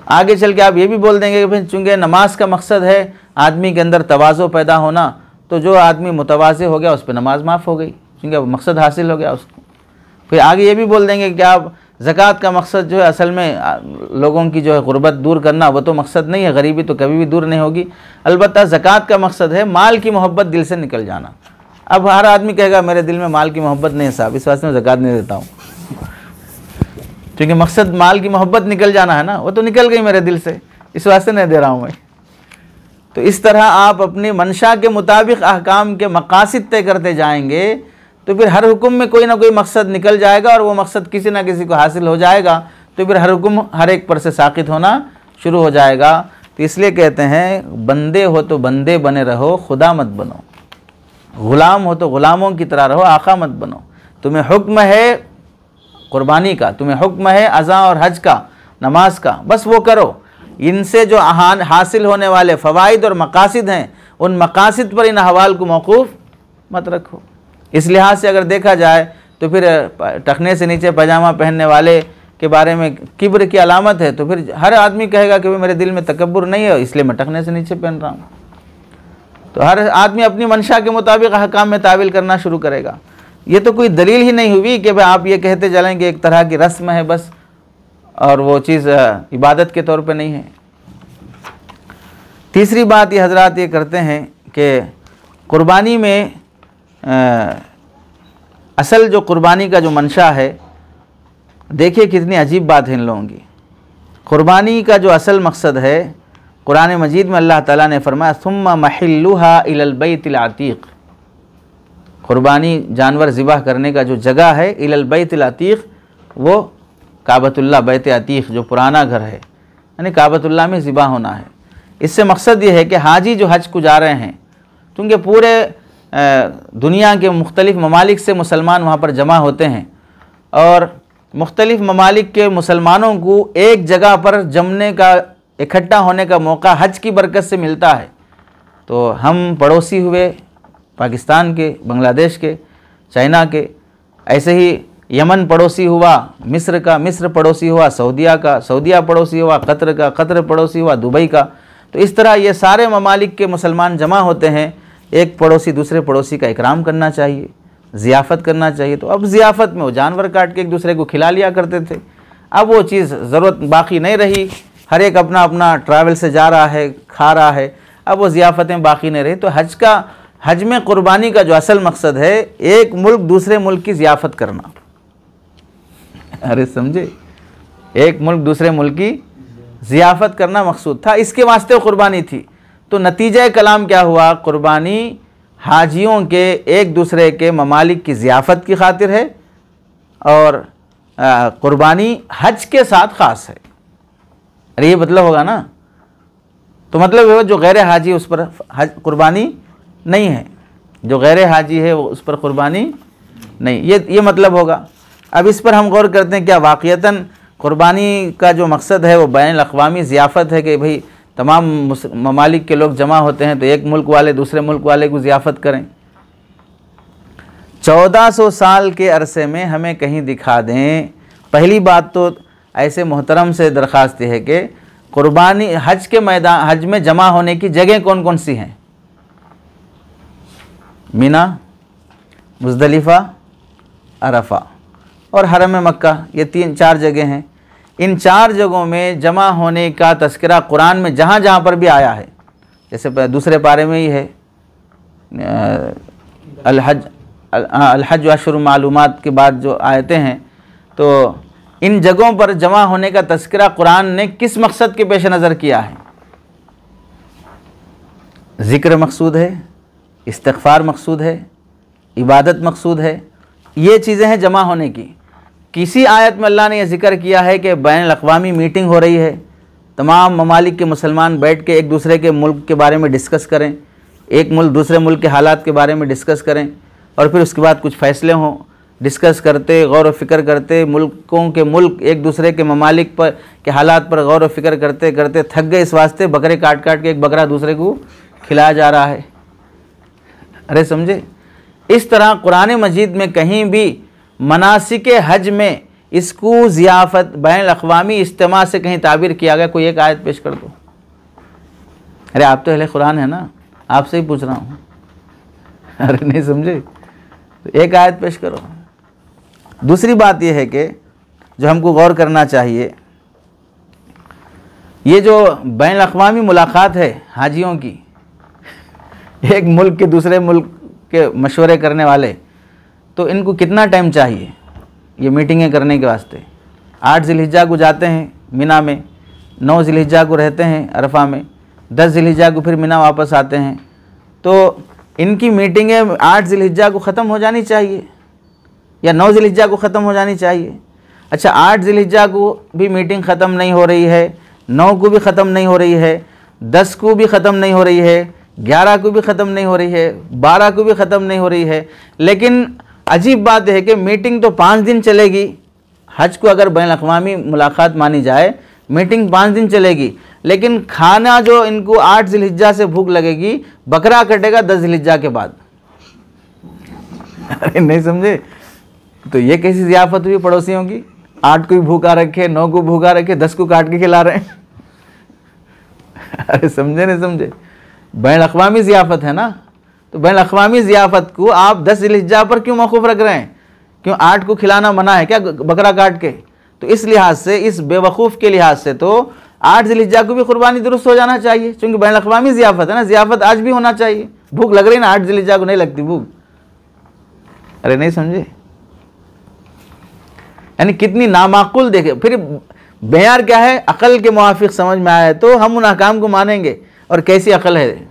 आगे चल के आप ये भी बोल देंगे कि भाई चूँकि नमाज का मकसद है आदमी के अंदर तवाज़ो पैदा होना, तो जो आदमी मुतवाज़े हो गया उस पर नमाज माफ़ हो गई, क्योंकि अब मकसद हासिल हो गया उसको। फिर आगे ये भी बोल देंगे कि आप ज़कात का मकसद जो है असल में लोगों की जो है गुर्बत दूर करना, वो तो मकसद नहीं है, गरीबी तो कभी भी दूर नहीं होगी। अलबत्ता ज़कात का मकसद है माल की मोहब्बत दिल से निकल जाना। अब हर आदमी कहेगा मेरे दिल में माल की मोहब्बत नहीं है साहब, इस वास्ते मैं ज़कात नहीं देता हूँ, क्योंकि मकसद माल की मोहब्बत निकल जाना है ना, वो तो निकल गई मेरे दिल से, इस वास्ते नहीं दे रहा हूँ मैं। तो इस तरह आप अपनी मंशा के मुताबिक अहकाम के मकासिद तय करते जाएंगे, तो फिर हर हुक्म में कोई ना कोई मकसद निकल जाएगा और वो मकसद किसी ना किसी को हासिल हो जाएगा, तो फिर हर हुक्म हर एक पर से साकित होना शुरू हो जाएगा। तो इसलिए कहते हैं बंदे हो तो बंदे बने रहो, खुदा मत बनो, ग़ुलाम हो तो ग़ुलामों की तरह रहो, आका मत बनो। तुम्हें हुक्म है क़ुरबानी का, तुम्हें हुक्म है अज़ा और हज का, नमाज का, बस वो करो। इनसे जो हासिल होने वाले फ़वाइद और मकासिद हैं, उन मकासिद पर इन अहवाल को मौकूफ़ मत रखो। इस लिहाज से अगर देखा जाए तो फिर टखने से नीचे पैजामा पहनने वाले के बारे में किब्र की अलामत है, तो फिर हर आदमी कहेगा कि मेरे दिल में तकब्बुर नहीं है इसलिए मैं टखने से नीचे पहन रहा हूँ। तो हर आदमी अपनी मंशा के मुताबिक अहकाम में तावील करना शुरू करेगा। ये तो कोई दलील ही नहीं हुई कि भाई आप ये कहते चलेंगे एक तरह की रस्म है बस, और वो चीज़ इबादत के तौर पे नहीं है। तीसरी बात ये हजरात ये करते हैं कि क़ुरबानी में असल जो क़ुरबानी का जो मंशा है, देखिए कितनी अजीब बात है इन लोगों की। क़ुरबानी का जो असल मकसद है, कुरान मजीद में अल्लाह ताला ने फरमाया सुम्मा महिल्लुहा इलल बैतिल अतीक़, क़ुरबानी जानवर ज़िबाह करने का जो जगह है इलल बैतिल अतीक़, वो काबतुल्लाह बैत अतीक़ जो पुराना घर है, यानी काबतुल्लाह में ज़िबाह होना है। इससे मकसद ये है कि हाजी जो हज को जा रहे हैं, क्योंकि पूरे दुनिया के मुख्तलिफ़ ममालिक से मुसलमान वहाँ पर जमा होते हैं, और मुख्तलिफ़ ममालिक के मुसलमानों को एक जगह पर जमने का, इकट्ठा होने का मौका हज की बरकत से मिलता है। तो हम पड़ोसी हुए पाकिस्तान के, बांग्लादेश के, चाइना के, ऐसे ही यमन पड़ोसी हुआ मिस्र का, मिस्र पड़ोसी हुआ सऊदिया का, सऊदिया पड़ोसी हुआ कतर का, कतर पड़ोसी हुआ दुबई का। तो इस तरह ये सारे ममालिक के मुसलमान जमा होते हैं। एक पड़ोसी दूसरे पड़ोसी का इकराम करना चाहिए, ज़ियाफ़त करना चाहिए। तो अब ज़ियाफ़त में वो जानवर काट के एक दूसरे को खिला लिया करते थे, अब वो चीज़ ज़रूरत बाकी नहीं रही, हर एक अपना अपना ट्रैवल से जा रहा है, खा रहा है, अब वो ज़ियाफ़तें बाकी नहीं रही। तो हज में क़ुरबानी का जो असल मकसद है, एक मुल्क दूसरे मुल्क की ज़ियाफ़त करना। अरे समझे, एक मुल्क दूसरे मुल्क की ज़ियाफ़त करना मकसूद था, इसके वास्ते क़ुरबानी थी। तो नतीजा कलाम क्या हुआ, क़ुरबानी हाजियों के एक दूसरे के ममालिक की ज़ियाफ़त की खातिर है, और क़ुरबानी हज के साथ ख़ास है। अरे ये मतलब होगा ना, तो मतलब वो जो गैर हाजी उस पर क़ुरबानी नहीं है, जो गैर हाजी है वो उस पर क़ुरबानी नहीं, ये मतलब होगा। अब इस पर हम गौर करते हैं, क्या वाक़यतन क़ुरबानी का जो मकसद है वो बैनुल अक़वामी ज़ियाफ़त है कि भाई तमाम ममालिक के लोग जमा होते हैं तो एक मुल्क वाले दूसरे मुल्क वाले को ज़ियाफ़त करें। 1400 साल के अरसे में हमें कहीं दिखा दें। पहली बात तो ऐसे मोहतरम से दरख्वास्त है कि कुर्बानी हज के मैदान, हज में जमा होने की जगह कौन कौन सी हैं? मिना, मुज़दलिफ़ा, अरफा और हरम मक्का, ये 3-4 जगह हैं। इन 4 जगहों में जमा होने का तज़किरा कुरान में जहाँ जहाँ पर भी आया है, जैसे दूसरे पारे में ही है अल-हज अशहुर मालूमात के बाद जो आयतें हैं, तो इन जगहों पर जमा होने का तज़किरा कुरान ने किस मकसद के पेश नज़र किया है? ज़िक्र मकसूद है, इस्तिग़फ़ार मकसूद है, इबादत मकसूद है, ये चीज़ें हैं जमा होने की। किसी आयत में अल्लाह ने यह ज़िक्र किया है कि बैनुल अक़वामी मीटिंग हो रही है, तमाम ममालिक के मुसलमान बैठ के एक दूसरे के मुल्क के बारे में डिस्कस करें, एक मुल्क दूसरे मुल्क के हालात के बारे में डिस्कस करें और फिर उसके बाद कुछ फ़ैसले हों। डिस्कस करते, गौर व फ़िक्र करते, मुल्कों के मुल्क एक दूसरे के ममालिक पर के हालात पर गौर व फ़िक्र करते करते थक गए, इस वास्ते बकरे काट काट के एक बकरा दूसरे को खिलाया जा रहा है। अरे समझे? इस तरह कुरान मजीद में कहीं भी मनासिक हज में इसको ज़ियाफ़त बैनुल अक़वामी इज्तिमा से कहीं ताबीर किया गया? कोई एक आयत पेश कर दो। अरे आप तो अहले कुरान है ना, आपसे ही पूछ रहा हूँ। अरे नहीं समझे? तो एक आयत पेश करो। दूसरी बात यह है कि जो हमको गौर करना चाहिए, ये जो बैनुल अक़वामी मुलाकात है हाजियों की, एक मुल्क के दूसरे मुल्क के मशवरे करने वाले, तो इनको कितना टाइम चाहिए ये मीटिंगें करने के वास्ते? 8 ज़िलहिज्जा को जाते हैं मिना में, 9 ज़िलहिज्जा को रहते हैं अरफा में, 10 ज़िलहिज्जा को फिर मिना वापस आते हैं। तो इनकी मीटिंगें 8 ज़िलहिज्जा को ख़त्म हो जानी चाहिए या 9 ज़िलहिज्जा को ख़त्म हो जानी चाहिए। अच्छा, 8 ज़िलहिज्जा को भी मीटिंग ख़त्म नहीं हो रही है, 9 को भी ख़त्म नहीं हो रही है, 10 को भी ख़त्म नहीं हो रही है, 11 को भी ख़त्म नहीं हो रही है, 12 को भी ख़त्म नहीं हो रही है। लेकिन अजीब बात है कि मीटिंग तो 5 दिन चलेगी। हज को अगर बैनुल अक़वामी मुलाकात मानी जाए, मीटिंग 5 दिन चलेगी, लेकिन खाना जो इनको 8 ज़िलहिज्जा से भूख लगेगी, बकरा कटेगा 10 ज़िलहिज्जा के बाद। अरे नहीं समझे? तो ये कैसी ज़ियाफ़त हुई पड़ोसियों की? 8 को भी भूखा रखे, 9 को भूखा रखे, 10 को काट के खिला रहे हैं। अरे समझे नहीं समझे? बैनुल अक़वामी ज़ियाफ़त है ना, तो बैनुल अक़वामी ज़ियाफ़त को आप 10 ज़िलहिज्जा पर क्यों मौक़ूफ़ रख रहे हैं? क्यों 8 को खिलाना मना है क्या बकरा काट के? तो इस लिहाज से, इस बेवकूफ़ के लिहाज से तो 8 ज़िलहिज्जा को भी कुर्बानी दुरुस्त हो जाना चाहिए, क्योंकि बैनुल अक़वामी ज़ियाफ़त है ना, ज़ियाफ़त आज भी होना चाहिए। भूख लग रही ना, 8 ज़िलहिज्जा को नहीं लगती भूख। अरे नहीं समझे? यानी कितनी नामाकुल देखे। फिर बेयार क्या है? अक़ल के मुआफ़िक़ समझ में आए तो हम उन अहकाम को मानेंगे। और कैसी अक़ल है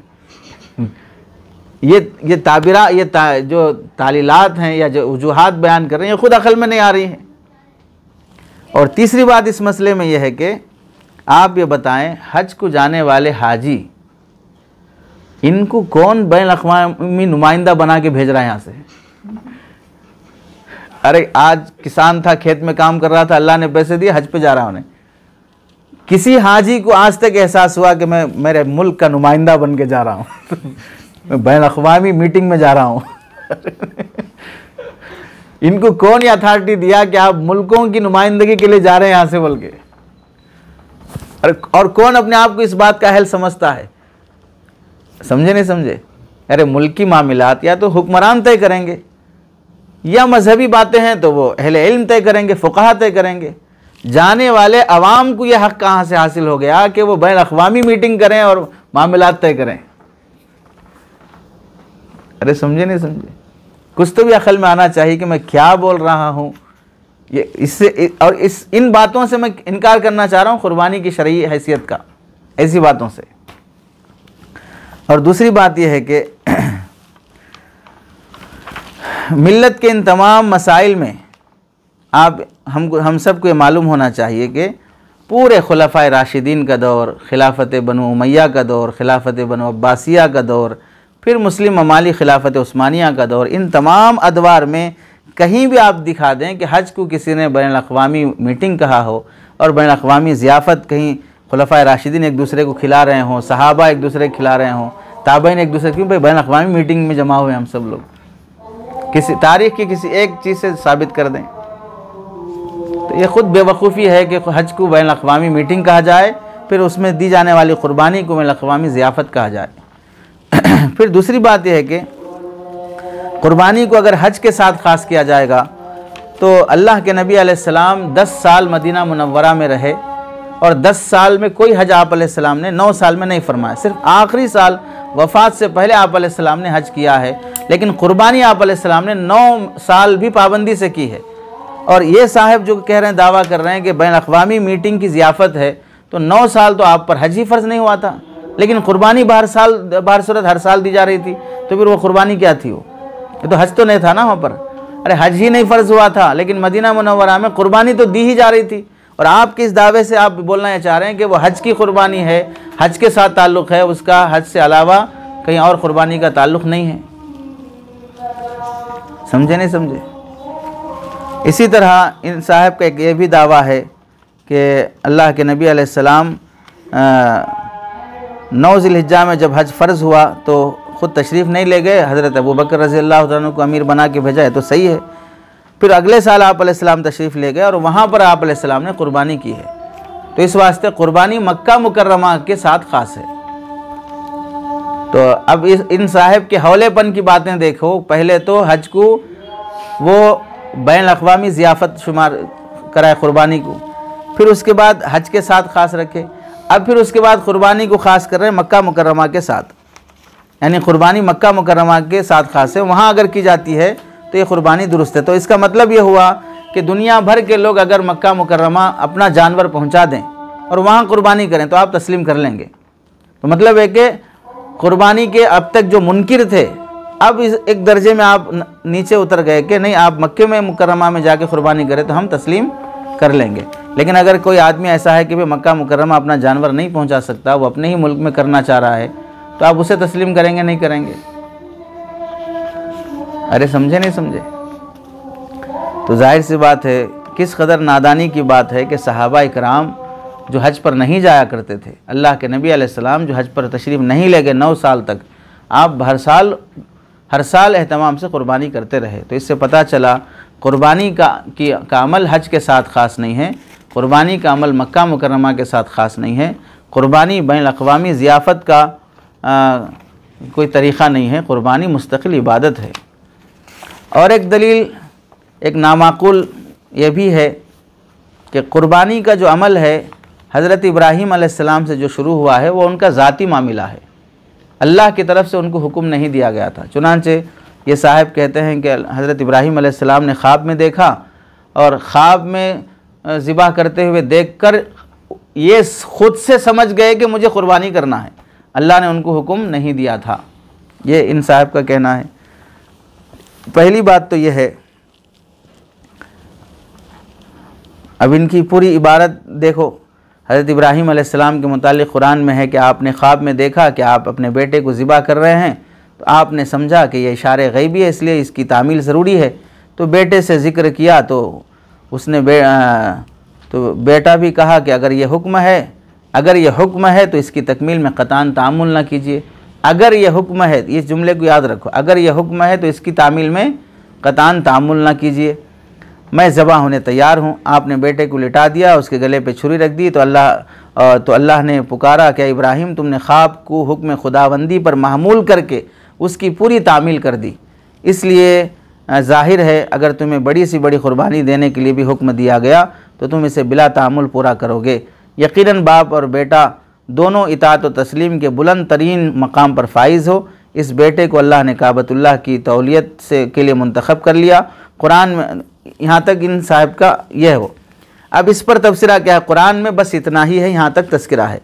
ये ताबिरा, जो तालीलात हैं या जो वजूहात बयान कर रहे हैं, ये ख़ुद अक़ल में नहीं आ रही हैं। और तीसरी बात इस मसले में यह है कि आप ये बताएं, हज को जाने वाले हाजी, इनको कौन बैनुल अक़वामी नुमाइंदा बना के भेज रहा है यहाँ से? अरे आज किसान था, खेत में काम कर रहा था, अल्लाह ने पैसे दिए, हज पे जा रहा उन्हें। किसी हाजी को आज तक एहसास हुआ कि मैं मेरे मुल्क का नुमाइंदा बन के जा रहा हूँ? मैं बैनुल अक़वामी मीटिंग में जा रहा हूँ। इनको कौन ये अथॉरिटी दिया कि आप मुल्कों की नुमाइंदगी के लिए जा रहे हैं यहाँ से बोल के? और कौन अपने आप को इस बात का अहल समझता है? समझे नहीं समझे? अरे मुल्की मामलात या तो हुक्मरान तय करेंगे, या मजहबी बातें हैं तो वो अहले इल्म तय करेंगे, फ़ुक़हा तय करेंगे। जाने वाले अवाम को यह हक़ कहाँ से हासिल हो गया कि वो बैनुल अक़वामी मीटिंग करें और मामलात तय करें? अरे समझे नहीं समझे? कुछ तो भी अक़ल में आना चाहिए कि मैं क्या बोल रहा हूँ। ये इससे और इन बातों से मैं इनकार करना चाह रहा हूँ, कुर्बानी की शरई हैसियत का, ऐसी बातों से। और दूसरी बात यह है कि मिल्लत के इन तमाम मसाइल में हम सबको ये मालूम होना चाहिए कि पूरे खुलफ़ाए राशिदीन का दौर, खिलाफत बनु उमैया का दौर, खिलाफत बनु अब्बासिया का दौर, फिर मुस्लिम ममालिक खिलाफत उस्मानिया का दौर, इन तमाम अदवार में कहीं भी आप दिखा दें कि हज को किसी ने बैनुल अक़वामी मीटिंग कहा हो और बैनुल अक़वामी ज़ियाफ़त कहीं खुलफ़ाए राशिदीन एक दूसरे को खिला रहे हों, सहाबा एक दूसरे को खिला रहे हों, ताबईन एक दूसरे, क्यों भाई बैनुल अक़वामी मीटिंग में जमा हुए हम सब लोग, किसी तारीख की किसी एक चीज़ से साबित कर दें। तो ये ख़ुद बेवकूफ़ी है कि हज को बैन अक़वामी मीटिंग कहा जाए, फिर उसमें दी जाने वाली क़ुरबानी को बैन अक़वामी ज़ियाफ़त कहा जाए। फिर दूसरी बात यह है कि क़ुरबानी को अगर हज के साथ ख़ास किया जाएगा तो अल्लाह के नबी अलैहिस्सलाम 10 साल मदीना मुनव्वरा में रहे और 10 साल में कोई हज आप अलैहिस्सलाम ने 9 साल में नहीं फरमाया। सिर्फ आखिरी साल वफ़ात से पहले आप अलैहिस्सलाम ने हज किया है, लेकिन क़ुरबानी आप अलैहिस्सलाम ने 9 साल भी पाबंदी से की है। और ये साहब जो कह रहे हैं, दावा कर रहे हैं कि बैन अक़वामी मीटिंग की ज़ियाफ़त है, तो 9 साल तो आप पर हज ही फ़र्ज़ नहीं हुआ था, लेकिन क़ुरबानी बाहर सूरत हर साल दी जा रही थी, तो फिर वो क़ुरबानी क्या थी? वो ये तो हज तो नहीं था ना वहाँ पर। अरे हज ही नहीं फ़र्ज़ हुआ था, लेकिन मदीना मुनव्वरा में क़ुरबानी तो दी ही जा रही थी। और आप किस दावे से आप बोलना चाह रहे हैं कि वो हज की क़ुरबानी है, हज के साथ ताल्लुक़ है, उसका हज से अलावा कहीं और क़ुरबानी का ताल्लुक़ नहीं है। समझे नहीं समझे? इसी तरह इन साहब का एक ये भी दावा है कि अल्लाह के नबी अलैहिस्सलाम 9 ज़िलहिज्जा में जब हज फ़र्ज़ हुआ तो ख़ुद तशरीफ़ नहीं ले गए, हज़रत अबू बकर रज़ी अल्लाह तआला को अमीर बना के भेजा है, तो सही है। फिर अगले साल आप अलैहिस्सलाम तशरीफ़ ले गए और वहाँ पर आप अलैहिस्सलाम ने क़ुरबानी की है। तो इस वास्ते क़ुरबानी मक्का मुकर्रमा के साथ ख़ास है। तो अब इन साहिब के हौलेपन की बातें देखो। पहले तो हज को वो बैन अक़वामी ज़ियाफ़त शुमार कराए क़ुरबानी को, फिर उसके बाद हज के साथ ख़ास रखे, अब फिर उसके बाद क़ुरबानी को ख़ास कर रहे हैं मक्का मुकर्रमा के साथ, यानी क़ुरबानी मक्का मुकर्रमा के साथ ख़ास है। वहाँ अगर की जाती है तो ये क़ुरबानी दुरुस्त है। तो इसका मतलब ये हुआ कि दुनिया भर के लोग अगर मक्का मुकर्रमा अपना जानवर पहुँचा दें और वहाँ क़ुरबानी करें तो आप तस्लीम कर लेंगे। तो मतलब है कि क़ुरबानी के अब तक जो मुनकिर थे, अब इस एक दर्जे में आप नीचे उतर गए कि नहीं, आप मक्के में मुकर्रमा में जाके क़ुरबानी करें तो हम तस्लीम कर लेंगे। लेकिन अगर कोई आदमी ऐसा है कि भाई मक्का मुकर्रमा अपना जानवर नहीं पहुंचा सकता, वो अपने ही मुल्क में करना चाह रहा है, तो आप उसे तस्लीम करेंगे नहीं करेंगे? अरे समझे नहीं समझे? तो जाहिर सी बात है, किस कदर नादानी की बात है कि सहाबा इकराम जो हज पर नहीं जाया करते थे, अल्लाह के नबी अलैहिस्सलाम जो हज पर तशरीफ़ नहीं ले गए 9 साल तक, आप हर साल एहतमाम से क़ुरबानी करते रहे। तो इससे पता चला क़ुरबानी का अमल हज के साथ ख़ास नहीं है, क़ुरबानी का अमल मक्का मुकर्रमा के साथ ख़ास नहीं है, क़ुरबानी बैन अक़वामी ज़ियाफ़त का कोई तरीक़ा नहीं है, क़ुरबानी मुस्तक़िल इबादत है। और एक दलील, एक नामाकुल ये भी है कि क़ुरबानी का जो अमल है हज़रत इब्राहीम अलैहिस्सलाम से जो शुरू हुआ है वो उनका ज़ाती मामला है, अल्लाह की तरफ से उनको हुक्म नहीं दिया गया था। चुनांचे ये साहब कहते हैं कि हज़रत इब्राहीम अलैहिस्सलाम ने ख्वाब में देखा और ख्वाब में ज़िबा करते हुए देखकर ये ख़ुद से समझ गए कि मुझे क़ुरबानी करना है, अल्लाह ने उनको हुक्म नहीं दिया था। ये इन साहब का कहना है। पहली बात तो ये है, अब इनकी पूरी इबारत देखो। हज़रत इब्राहीम अलैहिस्सलाम के मुतालिक कुरान में है कि आपने ख्वाब में देखा कि आप अपने बेटे को ज़िबा कर रहे हैं, तो आपने समझा कि यह इशारे गैबी है, इसलिए इसकी तामील ज़रूरी है। तो बेटे से ज़िक्र किया तो उसने बेटा भी कहा कि अगर ये हुक्म है तो इसकी तकमील में क़तान तामुल ना कीजिए। अगर ये हुक्म है, इस जुमले को याद रखो, अगर ये हुक्म है तो इसकी तामील में क़तान तामुल ना कीजिए। मैं ज़बा होने तैयार हूँ। आपने बेटे को लिटा दिया, उसके गले पे छुरी रख दी, तो अल्लाह ने पुकारा कि इब्राहिम तुमने ख्वाब को हुक्म खुदाबंदी पर महमूल करके उसकी पूरी तामील कर दी, इसलिए ज़ाहिर है अगर तुम्हें बड़ी सी बड़ी क़ुरबानी देने के लिए भी हुक्म दिया गया तो तुम इसे बिला तामुल पूरा करोगे। यकीनन बाप और बेटा दोनों इताअत व तस्लीम के बुलंद तरीन मकाम पर फाइज़ हो। इस बेटे को अल्लाह ने काबतुल्लाह की तौलियत के लिए मुंतखब कर लिया। कुरान में यहाँ तक इन साहब का यह हो। अब इस पर तफसीरा क्या है? कुरान में बस इतना ही है, यहाँ तक तस्करा है।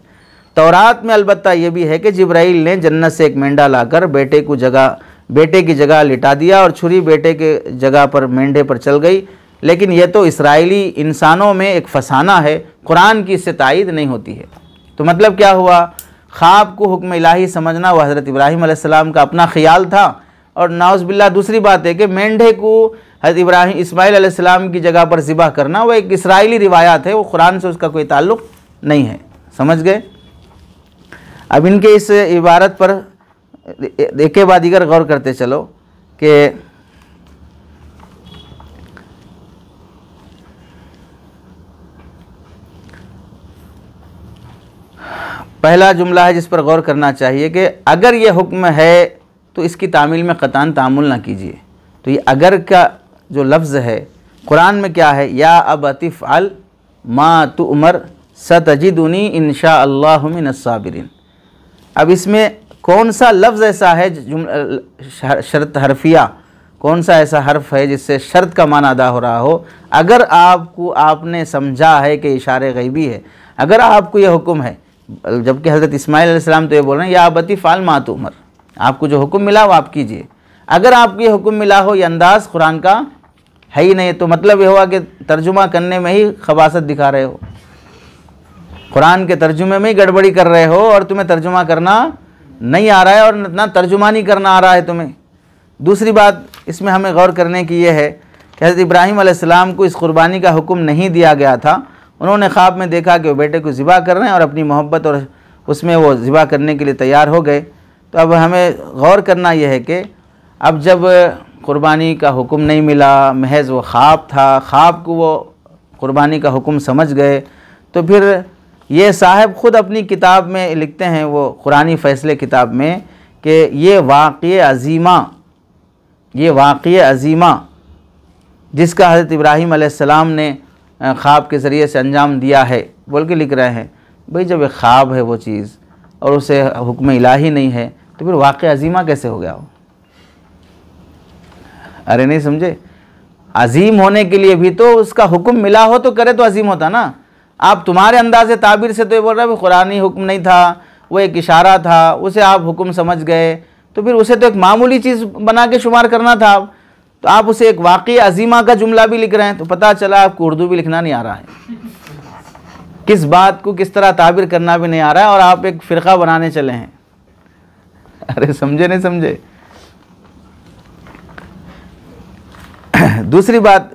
तौरात में अलबत्ता ये भी है कि जिब्राइल ने जन्नत से एक मेंढा लाकर बेटे की जगह लिटा दिया और छुरी बेटे के जगह पर मेंढे पर चल गई। लेकिन यह तो इसराइली इंसानों में एक फसाना है, कुरान की इससे तायीद नहीं होती है। तो मतलब क्या हुआ? ख्वाब को हुक्म इलाही समझना वह हज़रत इब्राहीम अलैहिस्सलाम का अपना ख्याल था। और नाउज़ बिल्लाह दूसरी बात है कि मेंढे को हज़रत इस्माइल अलैहिस्सलाम की जगह पर ज़िबा करना वह एक इसराइली रिवायात है, वो कुरान से उसका कोई ताल्लुक़ नहीं है। समझ गए? अब इनके इस इबारत पर एक के बाद दीगर गौर करते चलो कि पहला जुमला है जिस पर गौर करना चाहिए कि अगर ये हुक्म है तो इसकी तामील में क़तअन तामुल ना कीजिए। तो ये अगर का जो लफ्ज़ है कुरान में क्या है, या अबति फ़अल मा तुअमर सतजिदुनी इंशाअल्लाहु मिनस साबिरीन। अब इसमें कौन सा लफ्ज़ ऐसा है शर्त हरफिया, कौन सा ऐसा हर्फ है जिससे शर्त का माना अदा हो रहा हो। अगर आपने समझा है कि इशारे गैबी है, अगर आपको यह हुक्म है, जबकि हज़रत इस्माइल अलैहिस्सलाम तो ये बोल रहे हैं या अबति फ़अल मा तुअमर, आपको जो हुक्म मिला वो आप कीजिए। अगर आपको ये हुक्म मिला हो, ये अंदाज़ कुरान का है ही नहीं, तो मतलब ये हुआ कि तर्जुमा करने में ही खबासत दिखा रहे हो, कुरान के तर्जुमे में ही गड़बड़ी कर रहे हो और तुम्हें तर्जुमा करना नहीं आ रहा है और ना तर्जुमा नहीं करना आ रहा है तुम्हें। दूसरी बात इसमें हमें गौर करने की ये है कि हज़रत इब्राहीम अलैहिस्सलाम को इस कुर्बानी का हुक्म नहीं दिया गया था। उन्होंने ख्वाब में देखा कि वो बेटे को ज़िबा कर रहे हैं और अपनी मोहब्बत और उसमें वो ज़िबा करने के लिए तैयार हो गए। तो अब हमें गौर करना यह है कि अब जब कुर्बानी का हुक्म नहीं मिला, महज वो ख्वाब था, ख्वाब को वो कुर्बानी का हुक्म समझ गए, तो फिर ये साहब ख़ुद अपनी किताब में लिखते हैं, वो कुरानी फ़ैसले किताब में, कि ये वाक़िए अज़ीमा जिसका हज़रत इब्राहीम अलैहिस्सलाम ने ख्वाब के ज़रिए से अंजाम दिया है, बोल के लिख रहे हैं। भाई जब एक ख्वाब है वो चीज़ और उसे हुक्म इलाही नहीं है, तो फिर वाक़िया अज़ीमा कैसे हो गया हो? अरे नहीं समझे, अजीम होने के लिए भी तो उसका हुक्म मिला हो तो करे तो अजीम होता ना। आप तुम्हारे अंदाज़े ताबीर से तो ये बोल रहे हो कुरानी हुक्म नहीं था, वो एक इशारा था, उसे आप हुक्म समझ गए, तो फिर उसे तो एक मामूली चीज़ बना के शुमार करना था। तो आप उसे एक वाक़ई अजीमा का जुमला भी लिख रहे हैं, तो पता चला आपको उर्दू भी लिखना नहीं आ रहा है, किस बात को किस तरह ताबीर करना भी नहीं आ रहा है, और आप एक फ़िरक़ा बनाने चले हैं। अरे समझे नहीं समझे। दूसरी बात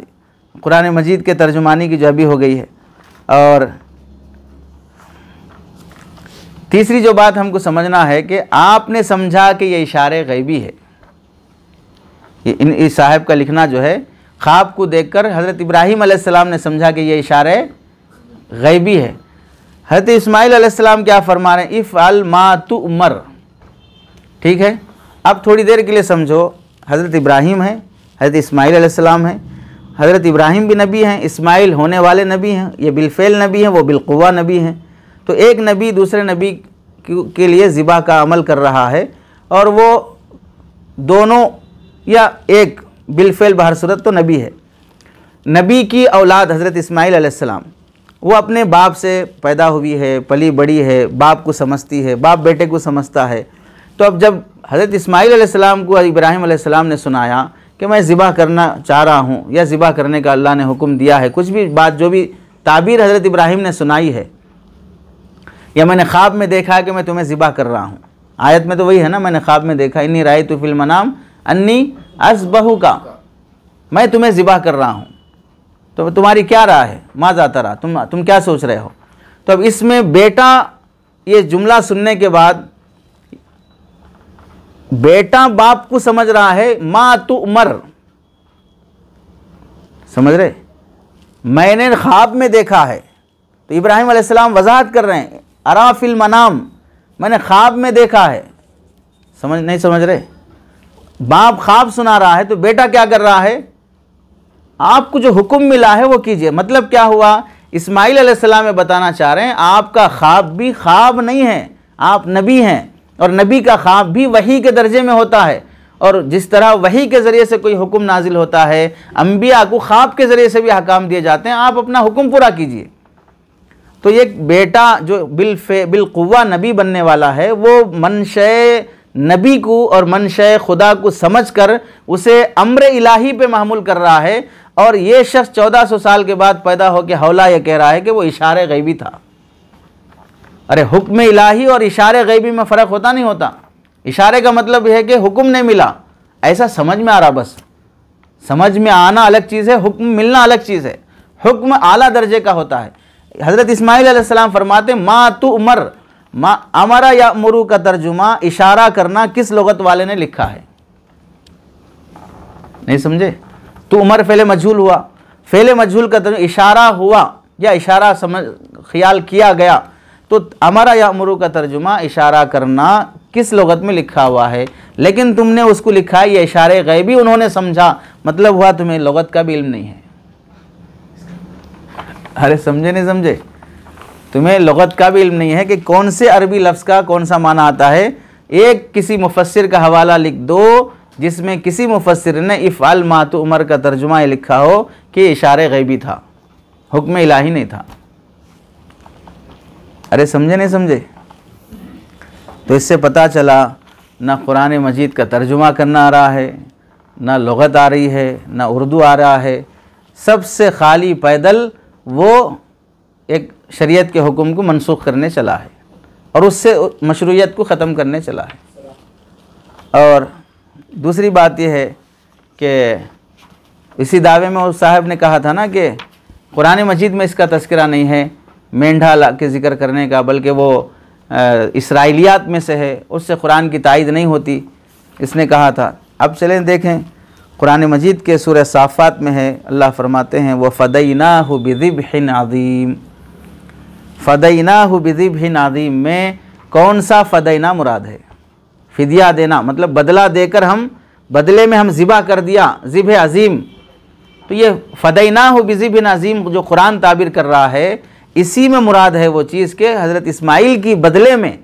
कुरान मजीद के तर्जुमानी की जो अभी हो गई है, और तीसरी जो बात हमको समझना है कि आपने समझा कि ये इशारे गैबी है। इस साहब का लिखना जो है, ख्वाब को देखकर हज़रत इब्राहीम अलैहिस्सलाम ने समझा कि ये इशारे गैबी है। हज़रत इस्माइल अलैहिस्सलाम क्या फरमा रहे हैं, इफ़अल मा तुअमर। ठीक है, अब थोड़ी देर के लिए समझो, हज़रत इब्राहीम है, हज़रत इस्माइल अलैहिस्सलाम है। हज़रत इब्राहीम भी नबी हैं, इस्माइल होने वाले नबी हैं, ये बिलफ़ेल नबी हैं, वो बिलक़ुव्वा नबी हैं। तो एक नबी दूसरे नबी के लिए ज़िबा का अमल कर रहा है, और वो दोनों या एक बिलफ़ेल बहर सूरत तो नबी है। नबी की औलाद हज़रत इस्माइल अलैहिस्सलाम, वो अपने बाप से पैदा हुई है, पली बड़ी है, बाप को समझती है, बाप बेटे को समझता है। तो अब जब हज़रत इस्माइल अलैहिस्सलाम को इब्राहीम अलैहिस्सलाम ने सुनाया कि मैं ज़िबा करना चाह रहा हूँ, या ज़िबा करने का अल्लाह ने हुक्म दिया है, कुछ भी बात जो भी ताबीर हज़रत इब्राहीम ने सुनाई है, या मैंने ख्वाब में देखा है कि मैं तुम्हें ज़िबा कर रहा हूँ। आयत में तो वही है ना, मैंने ख्वाब में देखा, इन्नी रायतु फिल मनाम अन्नी अज़बहु का, मैं तुम्हें ज़िबा कर रहा हूँ। तो तुम्हारी क्या राय है, माँ जाता रहा, तुम क्या सोच रहे हो। तो अब इसमें बेटा, ये जुमला सुनने के बाद बेटा बाप को समझ रहा है, माँ तुअमर, समझ रहे, मैंने ख्वाब में देखा है। तो इब्राहीम अलैहिस्सलाम वजाहत कर रहे हैं, अरा फिल मनाम, मैंने ख्वाब में देखा है। समझ नहीं समझ रहे, बाप ख्वाब सुना रहा है, तो बेटा क्या कर रहा है, आपको जो हुक्म मिला है वो कीजिए। मतलब क्या हुआ, इस्माइल अलैहिस्सलाम में बताना चाह रहे हैं, आपका ख्वाब भी ख्वाब नहीं है, आप नबी हैं, और नबी का ख्वाब भी वही के दर्जे में होता है। और जिस तरह वही के ज़रिए से कोई हुक्म नाजिल होता है, अंबिया को ख्वाब के ज़रिए से भी हकाम दिए जाते हैं, आप अपना हुक्म पूरा कीजिए। तो ये बेटा जो बिलक़ुव्वा नबी बनने वाला है, वो मनशे नबी को और मनशे खुदा को समझकर उसे अम्र इलाही पे महमूल कर रहा है। और ये शख्स 1400 साल के बाद पैदा होकर हौला ये कह रहा है कि वो इशारे गैबी था। अरे हुक्म इलाही और इशारे गैबी में फ़र्क होता नहीं होता। इशारे का मतलब यह है कि हुक्म नहीं मिला, ऐसा समझ में आ रहा, बस समझ में आना अलग चीज़ है, हुक्म मिलना अलग चीज़ है। हुक्म आला दर्जे का होता है। हज़रत इस्माइल अलैहिस्सलाम फरमाते मा तुअमर, मा अमरा या मुरू का तर्जुमा इशारा करना किस लुगत वाले ने लिखा है, नहीं समझे। तुअमर फ़ेले मजहूल हुआ, फ़ेले मजहूल का तर्जुमा इशारा हुआ या इशारा समझ ख्याल किया गया। तो अमरा यामुरु का तर्जुमा इशारा करना किस लुगत में लिखा हुआ है, लेकिन तुमने उसको लिखा है ये इशारे गैबी, उन्होंने समझा, मतलब हुआ तुम्हें लुगत का भी इल्म नहीं है। अरे समझे नहीं समझे, तुम्हें लुगत का भी इल्म नहीं है कि कौन से अरबी लफ्ज़ का कौन सा माना आता है। एक किसी मुफस्सिर का हवाला लिख दो जिसमें किसी मुफस्सिर ने इफ़अल मा तुअमर का तर्जुमा ये लिखा हो कि इशारे गैबी था, हुक्म इलाही नहीं था। अरे समझे नहीं समझे, तो इससे पता चला ना कुरान मजीद का तर्जुमा करना आ रहा है, ना लुगत आ रही है, ना उर्दू आ रहा है, सबसे खाली पैदल वो एक शरीयत के हुक्म को मनसूख करने चला है और उससे मशरूयत को ख़त्म करने चला है। और दूसरी बात यह है कि इसी दावे में उस साहब ने कहा था ना कि कुरान मजीद में इसका तज़किरा नहीं है मेंढा के ज़िक्र करने का, बल्कि वो इसराइलियात में से है, उससे कुरान की तायीद नहीं होती, इसने कहा था। अब चलें देखें कुरान मजीद के सूरह साफ़ात में है, अल्लाह फरमाते हैं व फ़दैनाहु बिज़िब्हिन अज़ीम। फ़दैनाहु बिज़िब्हिन अज़ीम में कौन सा फ़दैना मुराद है? फ़िदिया देना, मतलब बदला देकर हम बदले में हम ज़िबा कर दिया, ज़िब्ह अज़ीम। तो ये फ़दैनाहु बिज़िब्हिन अज़ीम जो कुरान ताबीर कर रहा है, इसी में मुराद है वो चीज़ के हज़रत इस्माइल की बदले में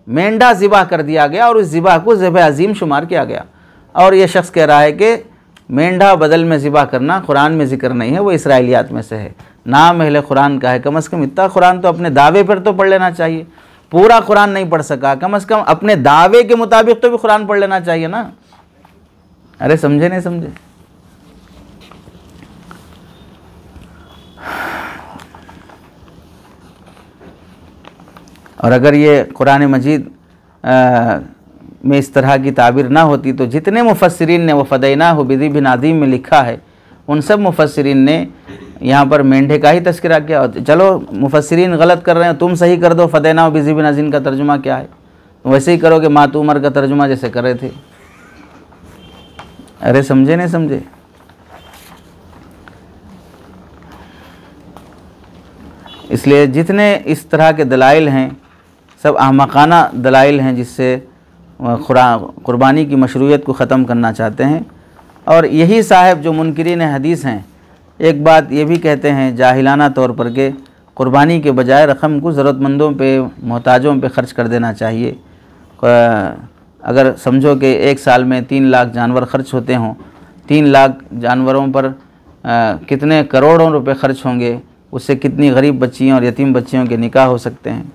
मेंढा ज़िबा कर दिया गया और उस ज़िबा को ज़िब्ह अज़ीम शुमार किया गया। और ये शख्स कह रहा है कि मेंढा बदल में ज़िबा करना कुरान में ज़िक्र नहीं है, वो इसराइलियात में से है, नाम अहले कुरान का है। कम से कम इतना कुरान तो अपने दावे पर तो पढ़ लेना चाहिए। पूरा कुरान नहीं पढ़ सका, कम से कम अपने दावे के मुताबिक तो भी कुरान पढ़ लेना चाहिए ना। अरे समझे नहीं समझे। और अगर ये कुरान मजीद में इस तरह की ताबीर ना होती तो जितने मुफस्सिरीन ने वो फ़दैनाहु बिज़िब्हिन अज़ीम में लिखा है, उन सब मुफस्सिरीन ने यहाँ पर मेंढे का ही तज़किरा किया। चलो मुफस्सिरीन गलत कर रहे हैं, तुम सही कर दो, फ़दैनाहु बिज़िब्हिन अज़ीम का तर्जुमा क्या है, तो वैसे ही करोगे मा तुअमर का तर्जुमा जैसे कर रहे थे। अरे समझे नहीं समझे। इसलिए जितने इस तरह के दलाइल हैं सब अहमकाना दलाइल हैं जिससे कुर्बानी की मशरूयत को ख़त्म करना चाहते हैं। और यही साहब जो मुनकिरीन हदीस हैं एक बात ये भी कहते हैं जाहिलाना तौर पर कि कुर्बानी के बजाय रकम को ज़रूरतमंदों पे, मोहताजों पे ख़र्च कर देना चाहिए। अगर समझो कि एक साल में 3 लाख जानवर ख़र्च होते हों, 3 लाख जानवरों पर कितने करोड़ों रुपए ख़र्च होंगे, उससे कितनी गरीब बच्चियों और यतीम बच्चियों के निकाह हो सकते हैं।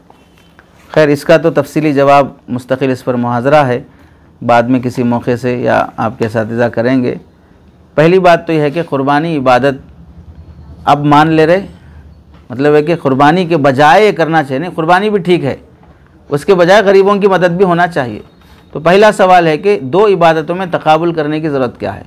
खैर इसका तो तफसीली जवाब मुस्तकिल इस पर मुहाज़रा है, बाद में किसी मौके से या आपके साथिज़ा करेंगे। पहली बात तो यह है कि क़ुरबानी इबादत अब मान ले रहे, मतलब है कि क़ुरबानी के बजाय करना चाहिए, नहीं क़ुरबानी भी ठीक है, उसके बजाय गरीबों की मदद भी होना चाहिए। तो पहला सवाल है कि दो इबादतों में तकाबुल करने की ज़रूरत क्या है।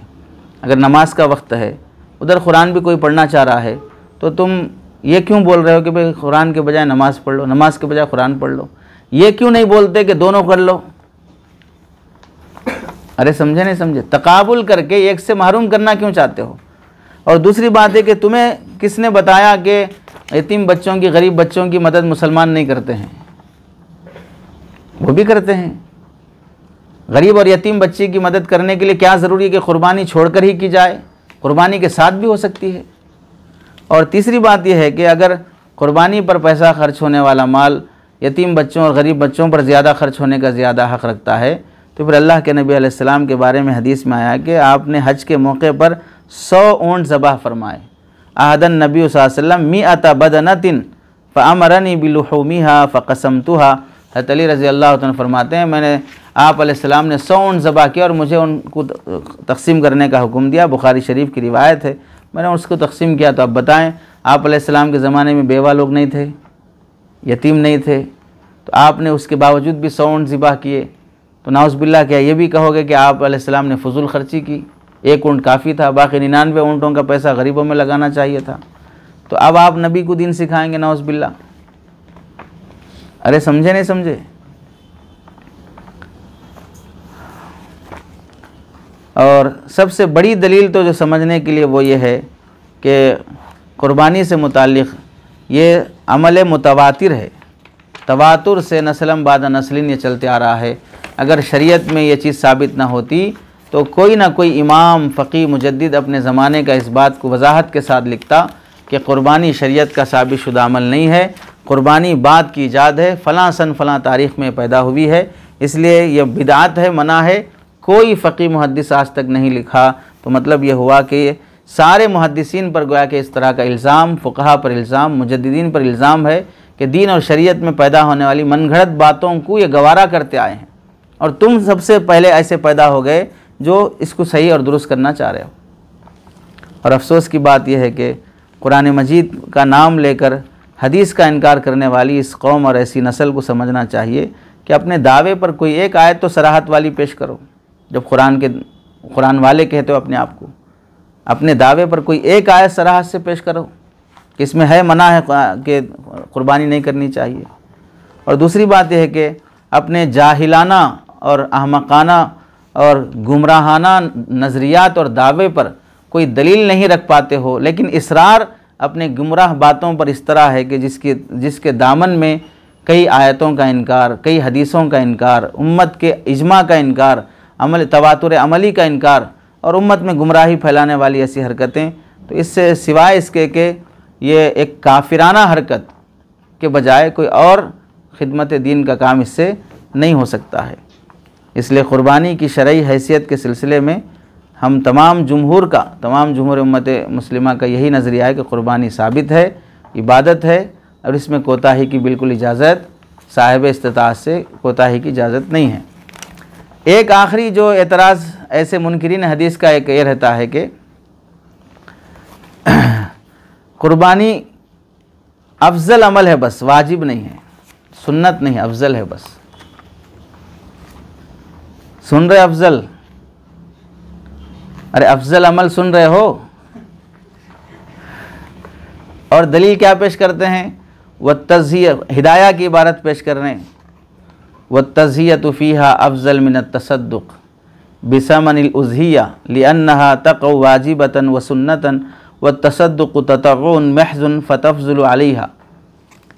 अगर नमाज का वक्त है, उधर कुरान भी कोई पढ़ना चाह रहा है, तो तुम ये क्यों बोल रहे हो कि भाई कुरान के बजाय नमाज़ पढ़ लो, नमाज के बजाय कुरान पढ़ लो। ये क्यों नहीं बोलते कि दोनों कर लो। अरे समझे नहीं समझे, तकाबुल करके एक से महरूम करना क्यों चाहते हो। और दूसरी बात है कि तुम्हें किसने बताया कि यतीम बच्चों की, गरीब बच्चों की मदद मुसलमान नहीं करते हैं, वो भी करते हैं। गरीब और यतीम बच्चे की मदद करने के लिए क्या ज़रूरी है कि क़ुरबानी छोड़कर ही की जाए, क़ुरबानी के साथ भी हो सकती है। और तीसरी बात यह है कि अगर क़ुरबानी पर पैसा खर्च होने वाला माल यतीम बच्चों और गरीब बच्चों पर ज़्यादा खर्च होने का ज़्यादा हक़ रखता है, तो फिर अल्लाह के नबी अलैहिस्सलाम के बारे में हदीस में आया कि आपने हज के मौके पर 100 ऊँट ज़बह फरमाए। आहदन नबी सल्लल्लाहु अलैहि वसल्लम मिअता बदनतिन फ़अमरनी बिलुहूमिहा फ़क़समतुहा। हज़रत अली रज़ी अल्लाह तआला फरमाते हैं मैंने आप अलैहिस्सलाम ने 100 ऊँट ज़बह किया और मुझे उनको तक़सीम करने का हुक्म दिया। बुखारी शरीफ की रिवायत है, मैंने उसको तक़सीम किया। तो अब बताएं, आप अलैहिस्सलाम के ज़माने में बेवा लोग नहीं थे, यतीम नहीं थे, तो आपने उसके बावजूद भी 100 ऊँट ज़िबा किए, तो नाउज़ुबिल्लाह क्या ये भी कहोगे कि आप अलैहिस्सलाम ने फजूल खर्ची की, 1 ऊँट काफ़ी था, बाकी 99 ऊँटों का पैसा गरीबों में लगाना चाहिए था। तो अब आप नबी को दीन सिखाएंगे नाउज़ुबिल्लाह। अरे समझे नहीं समझे। और सबसे बड़ी दलील तो जो समझने के लिए वो ये है कि कुर्बानी से मुताल्लिक़ ये अमल मुतवातिर है। तवातुर से नस्लम बाद नस्लिन ये चलते आ रहा है। अगर शरीयत में ये चीज़ साबित ना होती तो कोई ना कोई इमाम फ़क़ी मुजद्दिद अपने ज़माने का इस बात को वजाहत के साथ लिखता कि क़ुरबानी शरीयत का साबित शुदा अमल नहीं है, क़ुरबानी बाद की ईजाद है, फ़लाँ सन फ़लाँ तारीख़ में पैदा हुई है, इसलिए यह बिदअत है, मना है। कोई फ़क़ी मुहद्दिस आज तक नहीं लिखा। तो मतलब ये हुआ कि सारे मुहद्दिसीन पर गोया कि इस तरह का इल्ज़ाम, फ़ुक़हा पर इल्ज़ाम, मुजद्दिदीन पर इल्ज़ाम है कि दीन और शरीयत में पैदा होने वाली मनगढ़ंत बातों को ये गवारा करते आए हैं और तुम सबसे पहले ऐसे पैदा हो गए जो इसको सही और दुरुस्त करना चाह रहे हो। और अफसोस की बात यह है कि कुरान मजीद का नाम लेकर हदीस का इनकार करने वाली इस कौम और ऐसी नस्ल को समझना चाहिए कि अपने दावे पर कोई एक आयत तो सराहत वाली पेश करो। जब कुरान वाले कहते हो अपने आप को, अपने दावे पर कोई एक आयत सराहत से पेश करो कि इसमें है, मना है कि कुर्बानी नहीं करनी चाहिए। और दूसरी बात यह है कि अपने जाहिलाना और अहमकाना और गुमराहाना नज़रियात और दावे पर कोई दलील नहीं रख पाते हो, लेकिन इसरार अपने गुमराह बातों पर इस तरह है कि जिसके दामन में कई आयतों का इनकार, कई हदीसों का इनकार, उम्मत के इजमा का इनकार, तवातुर अमली का इनकार और उम्मत में गुमराही फैलाने वाली ऐसी हरकतें, तो इससे सिवाय इसके कि ये एक काफिराना हरकत के बजाय कोई और खिदमत दीन का काम इससे नहीं हो सकता है। इसलिए क़ुरबानी की शरई हैसियत के सिलसिले में हम तमाम जुमहूर उम्मत मुस्लिमा का यही नज़रिया है कि क़ुरबानी साबित है, इबादत है और इसमें कोताही की बिल्कुल इजाज़त, साहिब इस्तिताअत से कोताही की इजाज़त नहीं है। एक आखिरी जो एतराज़ ऐसे मुनकिरीन हदीस का एक ये रहता है कि क़ुरबानी अफजल अमल है, बस वाजिब नहीं है, सुन्नत नहीं, अफजल है बस। सुन रहे अफजल? अरे अफजल अमल सुन रहे हो? और दलील क्या पेश करते हैं? वत्तज़हिया, हिदाया की इबारत पेश कर रहे हैं। वत्तज़हियतु फ़ीहा अफजल मिनत तसद्दुक़ बिसमनिल उज़हिया लिअन्नहा तक़उ वाजिबतन व सुन्नतन व तसद्दुक़ु ततव्वुन महज़ुन फ़तफ़ज़ुलु अलैहा।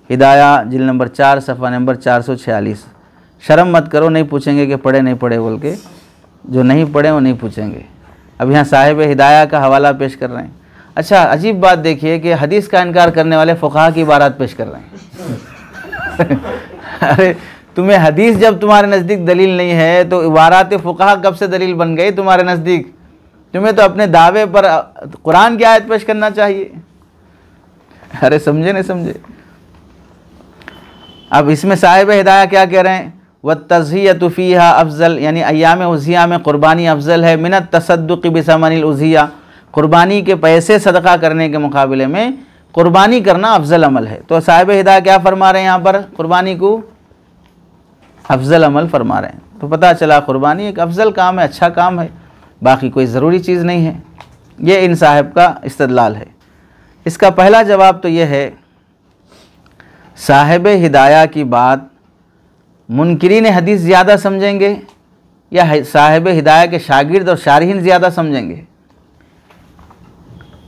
हिदाया जिल्द नंबर 4 सफ़ा नंबर 446। शर्म मत करो, नहीं पूछेंगे कि पढ़े नहीं पढ़े बोल के, जो नहीं पढ़े वो नहीं पूछेंगे। अब यहाँ साहिब हिदाया का हवाला पेश कर रहे हैं। अच्छा, अजीब बात देखिए कि हदीस का इनकार करने वाले फ़ुक़हा की इबारत पेश कर रहे हैं। अरे तुम्हें हदीस जब तुम्हारे नज़दीक दलील नहीं है तो इबारात फ़ुक़हा कब से दलील बन गई तुम्हारे नज़दीक? तुम्हें तो अपने दावे पर कुरान की आयत पेश करना चाहिए। अरे समझे नहीं समझे? अब इसमें साहिब हिदाया क्या कह रहे हैं? वत्तज़हियतु फ़ीहा अफजल, यानी अय्याम उज़हिया में क़ुरबानी अफजल है मिनत तसद्दुक़ बिसमनिल उज़हिया, क़ुरबानी के पैसे सदका करने के मुकाबले में क़ुरबानी करना अफजल अमल है। तो साहिब हिदाया क्या फरमा रहे हैं यहाँ पर? क़ुरबानी को अफजल अमल फरमा रहे हैं। तो पता चला क़ुरबानी एक अफजल काम है, अच्छा काम है, बाकी कोई ज़रूरी चीज़ नहीं है। ये इन साहिब का इस्तदलाल है। इसका पहला जवाब तो ये है, साहिब हिदाया की बात मुनकिरीन हदीस ज़्यादा समझेंगे या साहिब हिदाया के शागिर्द और शारहीन ज़्यादा समझेंगे?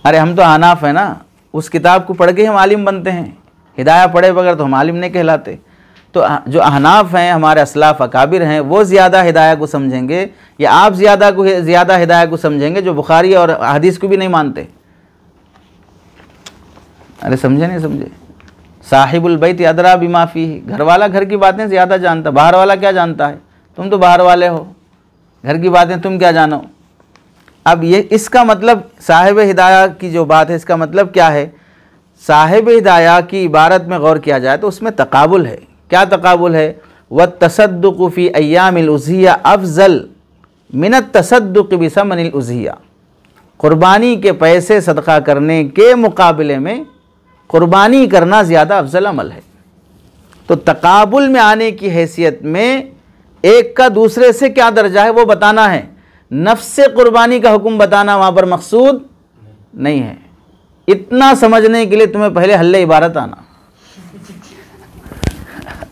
अरे हम तो हनाफ है ना, उस किताब को पढ़ के हम आलिम बनते हैं, हिदाया पढ़े बगैर तो हम आलिम नहीं कहलाते। तो जो अहनाफ हैं, हमारे असलाफ अकाबिर हैं, वो ज़्यादा हिदाया को समझेंगे या आप ज़्यादा हिदाया को समझेंगे जो बुखारी और हदीस को भी नहीं मानते? अरे समझे नहीं समझे? साहिबुल बैत अदरा बिमा फीही, घर वाला घर की बातें ज़्यादा जानता, बाहर वाला क्या जानता है? तुम तो बाहर वाले हो, घर की बातें तुम क्या जानो? अब ये इसका मतलब साहिब हिदाया की जो बात है, इसका मतलब क्या है? साहिब हिदाया की इबारत में गौर किया जाए तो उसमें तकाबुल है। क्या तकाबुल है? वत्तसद्दुक़ु फ़ी अय्यामिल उज़हिया अफ़ज़ल मिनत तसद्दुक़ बिसमनिल उज़हिया, क़ुरबानी के पैसे सदका करने के मुकाबले में क़ुरबानी करना ज़्यादा अफजल अमल है। तो तकाबुल में आने की हैसियत में एक का दूसरे से क्या दर्जा है वो बताना है, नफ्स क़ुरबानी का हुक्म बताना वहाँ पर मकसूद नहीं है। इतना समझने के लिए तुम्हें पहले हल्ले इबारत आना।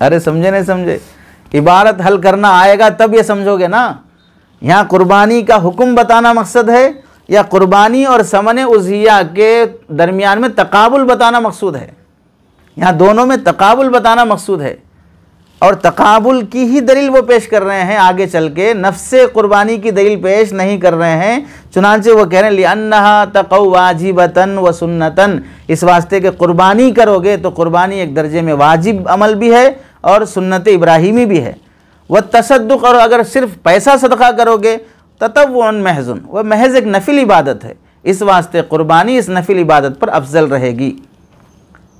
अरे समझे नहीं समझे? इबारत हल करना आएगा तब ये समझोगे ना। यहाँ क़ुरबानी का हुक्म बताना मकसद है या क़ुरबानी और समन उज़हिया के दरमियान में तकाबुल बताना मकसूद है? यहाँ दोनों में तकाबुल बताना मकसूद है। और तकाबुल की ही दलील वो पेश कर रहे हैं, आगे चल के नफ्से कुर्बानी की दलील पेश नहीं कर रहे हैं। चुनांचे वो कह रहे हैं लिअन्नहा तक़ौ वाजिबतन व सुन्नतन, इस वास्ते के कुर्बानी करोगे तो कुर्बानी एक दर्जे में वाजिब अमल भी है और सुन्नत इब्राहिमी भी है। व तसद्दुक़, और अगर सिर्फ पैसा सदका करोगे ततव्वुअन महज़ुन, वह महज एक नफिल इबादत है, इस वास्ते कुर्बानी इस नफिल इबादत पर अफजल रहेगी।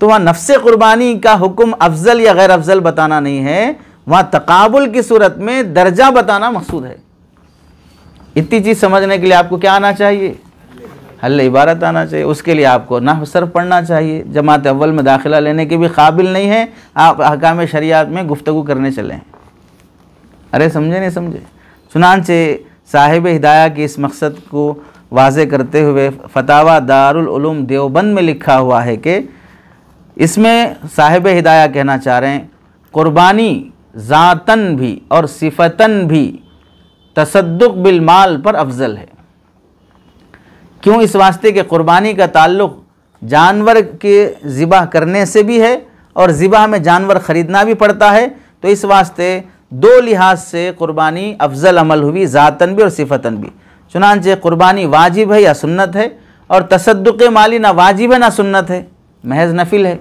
तो वहाँ नफ्स कुर्बानी का हुक्म अफजल या गैर अफजल बताना नहीं है, वहाँ तकाबुल की सूरत में दर्जा बताना मकसूद है। इतनी चीज़ समझने के लिए आपको क्या आना चाहिए? हल्ल इबारत आना चाहिए। उसके लिए आपको नहव सर्फ पढ़ना चाहिए। जमात अव्वल में दाखिला लेने के भी काबिल नहीं है, आप अहकाम शरियात में गुफ्तगू करने चले हैं। अरे समझे नहीं समझे? चुनांचे साहिब हिदाया की इस मकसद को वाज़े करते हुए फतावा दारुल उलूम देवबंद में लिखा हुआ है कि इसमें साहिब हिदाया कहना चाह रहे हैं कुर्बानी ज़ातन भी और सिफतन भी तसद्दुक़ बिल माल पर अफजल है। क्यों? इस वास्ते के कुर्बानी का ताल्लुक़ जानवर के ज़िबा करने से भी है और ज़िबा में जानवर ख़रीदना भी पड़ता है, तो इस वास्ते दो लिहाज से कुर्बानी अफजल अमल हुई, ज़ातन भी और सिफतन भी। चुनांचे कुर्बानी वाजिब है या सुन्नत है, और तसद्दुक़ माली ना वाजिब है ना सुन्नत है, महज नफिल है।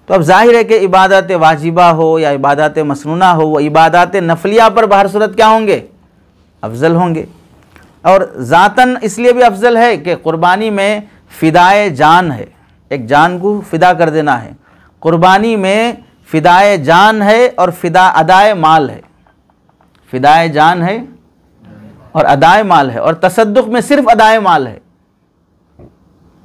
तो अब जाहिर है कि इबादत वाजिबा हो या इबादत मसनूना हो, वह इबादत नफलिया पर बाहर सूरत क्या होंगे? अफजल होंगे। और ज़ातन इसलिए भी अफजल है कि कुर्बानी में फ़िदाए जान है, एक जान को फ़िदा कर देना है। कुर्बानी में फ़िदाए जान है और फ़िदा अदाए माल है। फ़िदाए जान है और अदाए माल है, और तसद्दुक़ में सिर्फ अदाए माल है।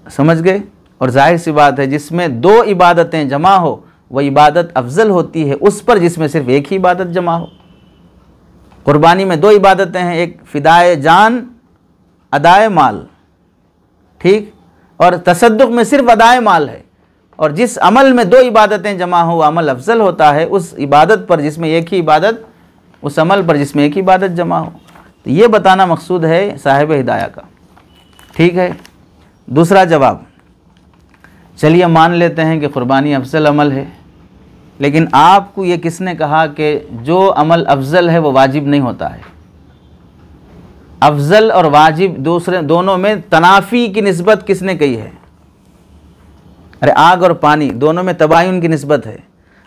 समझ गए? और जाहिर सी बात है जिसमें दो इबादतें जमा हो वह इबादत अफजल होती है उस पर जिसमें सिर्फ एक ही इबादत जमा हो। कुर्बानी में दो इबादतें हैं, एक फ़िदाए जान अदाए माल, ठीक, और तसद्दुक़ में सिर्फ अदाए माल है। और जिस अमल में दो इबादतें जमा हो वह अमल अफजल होता है उस इबादत पर जिसमें एक ही इबादत, उस अमल पर जिसमें एक ही इबादत जमा हो। तो ये बताना मकसूद है साहिब हिदाया का। ठीक है। दूसरा जवाब, चलिए मान लेते हैं कि कुर्बानी अफजल अमल है, लेकिन आपको ये किसने कहा कि जो अमल अफजल है वो वाजिब नहीं होता है? अफजल और वाजिब दूसरे दोनों में तनाफ़ी की निस्बत किसने कही है? अरे आग और पानी दोनों में तबायुन की निस्बत है,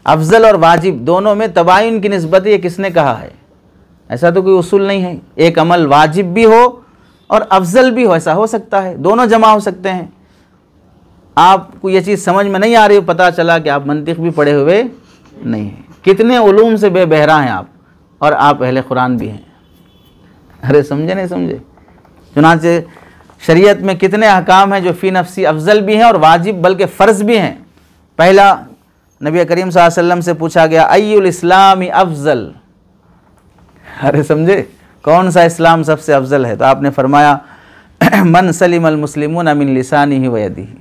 अफजल और वाजिब दोनों में तबायुन की निस्बत है, ये किसने कहा है? ऐसा तो कोई उसूल नहीं है। एक अमल वाजिब भी हो और अफजल भी हो, ऐसा हो सकता है, दोनों जमा हो सकते हैं। आपको ये चीज़ समझ में नहीं आ रही हो, पता चला कि आप मंतिक भी पढ़े हुए नहीं हैं। कितने उलूम से बेबहरा हैं आप, और आप अहले कुरान भी हैं। अरे समझे नहीं समझे? चुनांचे शरीयत में कितने अहकाम हैं जो फ़ी नफ्सी अफजल भी हैं और वाजिब बल्कि फ़र्ज़ भी हैं। पहला नबी करीम सल्लल्लाहु अलैहि वसल्लम से पूछा गया अय्युल इस्लामी अफजल। अरे समझे, कौन सा इस्लाम सबसे अफजल है? तो आपने फरमाया मन सलिमल मुस्लिमून मिन लिसानिही व यदिही।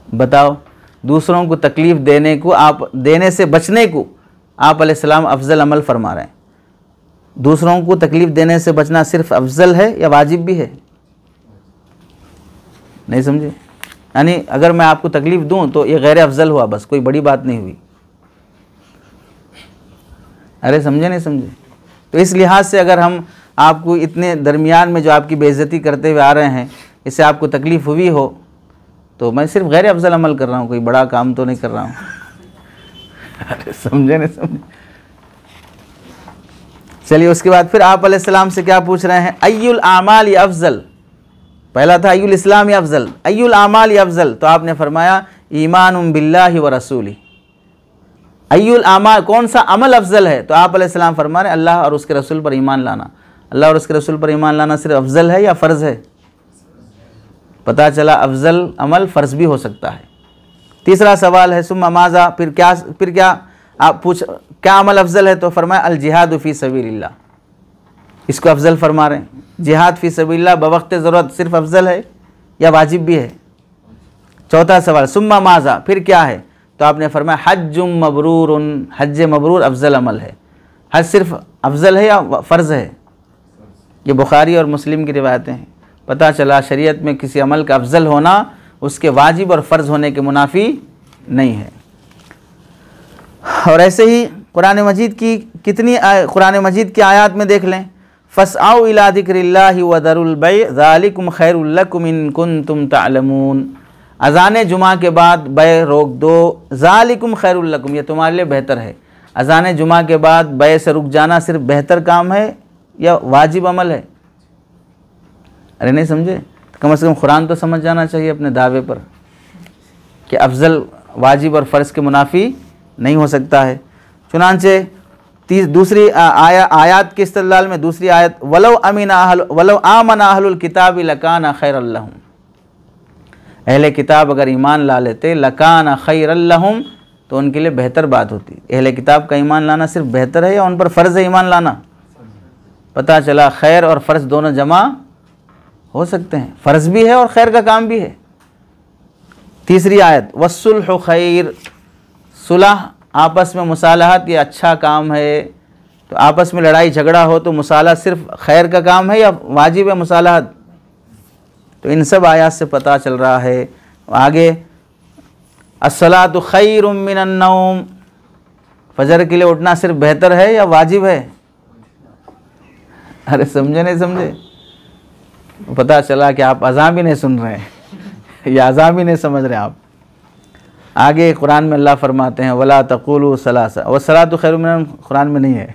बताओ, दूसरों को तकलीफ़ देने को, आप देने से बचने को आप अलैहिस्सलाम अफजल अमल फरमा रहे हैं। दूसरों को तकलीफ़ देने से बचना सिर्फ अफजल है या वाजिब भी है? नहीं समझे? यानी अगर मैं आपको तकलीफ़ दूं तो ये गैर अफजल हुआ, बस कोई बड़ी बात नहीं हुई। अरे समझे नहीं समझे? तो इस लिहाज से अगर हम आपको इतने दरमियान में जो आपकी बेइज्जती करते हुए आ रहे हैं, इससे आपको तकलीफ़ हुई हो तो मैं सिर्फ गैर अफजल अमल कर रहा हूँ, कोई बड़ा काम तो नहीं कर रहा हूँ। अरे समझे नहीं समझे? चलिए उसके बाद फिर आप अलैहिस्सलाम से क्या पूछ रहे हैं? अय्युल आमाल या अफजल। पहला था अय्युल इस्लाम या अफजल, अय्युल आमाल या अफजल। तो आपने फरमाया ईमानुम बिल्लाहि व रसूली। अय्युल आमाल, कौन सा अमल अफजल है? तो आप अलैहिस्सलाम फरमा रहे अल्लाह और उसके रसूल पर ईमान लाना। अल्लाह और उसके रसूल पर ईमान लाना सिर्फ अफजल है या फ़र्ज़ है? पता चला अफजल अमल फ़र्ज़ भी हो सकता है। तीसरा सवाल है सुम्मा माज़ा, फिर क्या आप पूछ, क्या अमल अफजल है? तो फरमाया अल जिहाद फ़ी सबीलिल्लाह। इसको अफजल फरमा रहे हैं। जिहाद फ़ी सबीलिल्लाह बवक्त ज़रूरत सिर्फ अफजल है या वाजिब भी है? चौथा सवाल सुम्मा माज़ा, फिर क्या है? तो आपने फरमाया हज्जुम मबरूरुन, हज मबरूर अफजल अमल है। हज सिर्फ अफजल है या फ़र्ज़ है? ये बुखारी और मुस्लिम की रिवायतें हैं। पता चला शरीयत में किसी अमल का अफजल होना उसके वाजिब और फ़र्ज़ होने के मुनाफी नहीं है। और ऐसे ही कुरान मजीद की कितनी कुरान मजीद की आयत में देख लें, फ़स्आउ इला ज़िक्रिल्लाहि व दरुल बै ज़ालिकुम खैरुल लकुम इन कुंतुम तअलमून। अज़ान जुमा के बाद बै रोक दो, ज़ालिकुम खैरुल लकुम, ये तुम्हारे लिए बेहतर है। अज़ान जुमा के बाद बै से रुक जाना सिर्फ बेहतर काम है या वाजिब अमल है? अरे नहीं समझे, तो कम से कम कुरान तो समझ जाना चाहिए अपने दावे पर कि अफजल वाजिब और फ़र्ज़ के मुनाफी नहीं हो सकता है। चुनांचे दूसरी आयत के इस्तिदलाल में दूसरी आयत, वलो आमन अहलुल किताबि लकाना खैरल लहुम, अहले किताब अगर ईमान ला लेते लकाना खैरल लहुम, तो उनके लिए बेहतर बात होती। अहले किताब का ईमान लाना सिर्फ बेहतर है या उन पर फ़र्ज़ है ईमान लाना? पता चला खैर और फ़र्ज़ दोनों जमा हो सकते हैं, फ़र्ज़ भी है और खैर का काम भी है। तीसरी आयत, वस्सुल्हु खैर, सुलह आपस में मुसालहत ये अच्छा काम है। तो आपस में लड़ाई झगड़ा हो तो मुसालह सिर्फ खैर का काम है या वाजिब है मुसालहत? तो इन सब आयत से पता चल रहा है। आगे, अस्सलातु खैरुम मिनन नौम, फजर के लिए उठना सिर्फ बेहतर है या वाजिब है? अरे समझे नहीं समझे? पता चला कि आप अज़ान भी नहीं सुन रहे हैं या अज़ान भी नहीं समझ रहे आप। आगे कुरान में अल्लाह फरमाते हैं, वला तक़ूलू सलासा, और सलातु खैरुम मिनन कुरान में नहीं है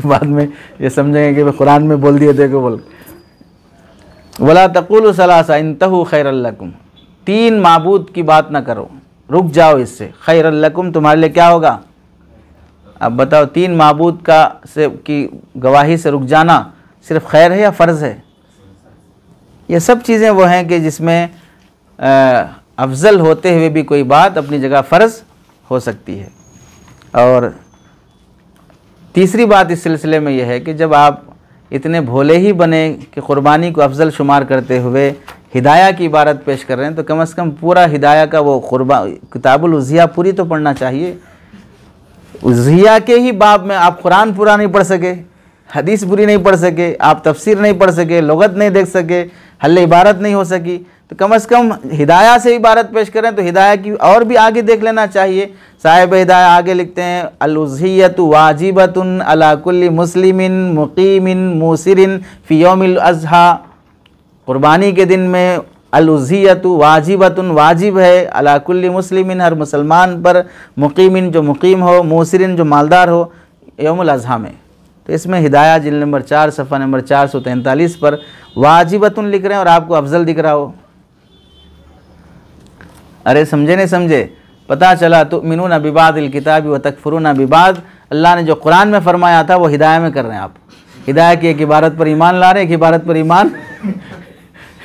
बाद में ये समझेंगे कि कुरान में बोल दिए देखो बोल, वला तक़ूलू सलासा इंतहू खैरल लकुम, तीन माबूद की बात ना करो, रुक जाओ इससे, खैरल लकुम तुम्हारे लिए क्या होगा? अब बताओ, तीन माबूद का से की गवाही से रुक जाना सिर्फ खैर है या फ़र्ज़ है? ये सब चीज़ें वो हैं कि जिसमें अफजल होते हुए भी कोई बात अपनी जगह फ़र्ज़ हो सकती है। और तीसरी बात इस सिलसिले में यह है कि जब आप इतने भोले ही बने कि क़ुरबानी को अफजल शुमार करते हुए हिदाया की इबारत पेश कर रहे हैं, तो कम से कम पूरा हिदाया का वो किताबुल उज़िया पूरी तो पढ़ना चाहिए। उज़िया के ही बाब में आप कुरान पूरा नहीं पढ़ सके, हदीस पूरी नहीं पढ़ सके, आप तफसीर नहीं पढ़ सके, लुगत नहीं देख सके, हल इबारत नहीं हो सकी, तो कम से कम हिदाया से इबारत पेश करें तो हिदाया की और भी आगे देख लेना चाहिए। साहिब हिदाया आगे लिखते हैं, अल-उज़हियतु वाजिबतुन अला कुल्ली मुस्लिमिन मुकीमिन मूसिरिन फ़ी यौमिल अज़हा, कुर्बानी के दिन में अल-उज़हियतु वाजिबतुन वाजिब है, अला कुल्ली मुस्लिमिन हर मुसलमान पर, मुकीमिन जो मुकीम हो, मूसिरिन जो मालदार हो, यौमुल अज़हा में। तो इसमें हिदाया जिल्द नंबर 4 सफ़ा नंबर 443 पर वाजिबतुन लिख रहे हैं और आपको अफजल दिख रहा हो। अरे समझे नहीं समझे? पता चला तुमिनूना बिबादिल किताबि व तकफुरूना बिबाद, अल्लाह ने जो कुरान में फरमाया था वो हिदाया में कर रहे हैं आप। हिदाया की एक इबारत पर ईमान ला रहे हैं, एक इबारत पर ईमान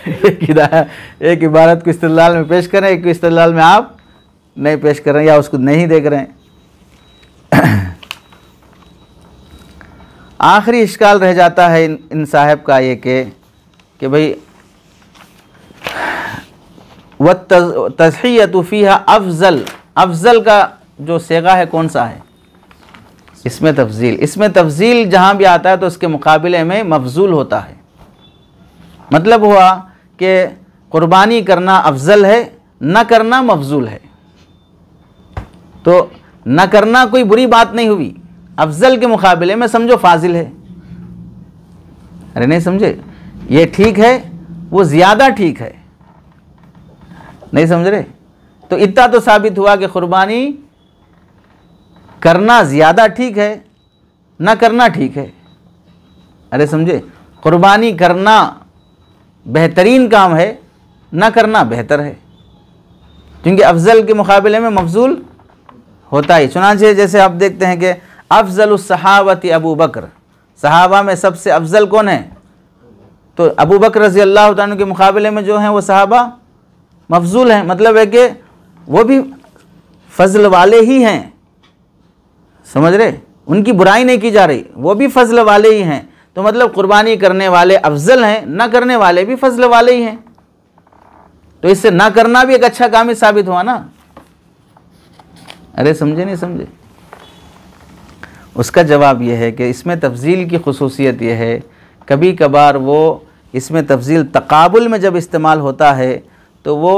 एक इबारत को इस्तिदलाल में पेश करें, एक को इस्तिदलाल में आप नहीं पेश कर रहे हैं या उसको नहीं देख रहे हैं। आखिरी इश्काल रह जाता है इन साहब का ये कि भाई व तज़हियतु फ़ीहा अफ़ज़ल, अफ़ज़ल का जो सेगा है कौन सा है? इसमें तफ़ज़ील जहाँ भी आता है तो उसके मुकाबले में मफ़ज़ूल होता है। मतलब हुआ कि क़ुरबानी करना अफ़ज़ल है, न करना मफ़ज़ूल है। तो न करना कोई बुरी बात नहीं हुई, अफ़ज़ल के मुकाबले में समझो फ़ाज़िल है। अरे नहीं समझे? ये ठीक है, वो ज़्यादा ठीक है, नहीं समझ रहे? तो इतना तो साबित हुआ कि क़ुरबानी करना ज़्यादा ठीक है, ना करना ठीक है। अरे समझे? क़ुरबानी करना बेहतरीन काम है, ना करना बेहतर है, क्योंकि अफ़ज़ल के मुकाबले में मफ़ज़ूल होता ही। चुनांचे जैसे आप देखते हैं कि अफ़ज़लुस सहाबती अबू बकर, सहाबा में सबसे अफ़ज़ल कौन है? तो अबू बकर रज़ी अल्लाह तआला अन्हु के मुकाबले में जो हैं वो सहाबा मफ़ज़ूल हैं। मतलब है कि वो भी फ़ज़ल वाले ही हैं, समझ रहे? उनकी बुराई नहीं की जा रही, वो भी फ़ज़ल वाले ही हैं। तो मतलब क़ुरबानी करने वाले अफ़ज़ल हैं, ना करने वाले भी फ़ज़ल वाले ही हैं। तो इससे ना करना भी एक अच्छा काम ही साबित हुआ ना। अरे समझे नहीं समझे? उसका जवाब यह है कि इसमें तफ़ज़ील की ख़ुसूसियत यह है, कभी कभार वो इसमें तफ़ज़ील तक़ाबुल में जब इस्तेमाल होता है तो वो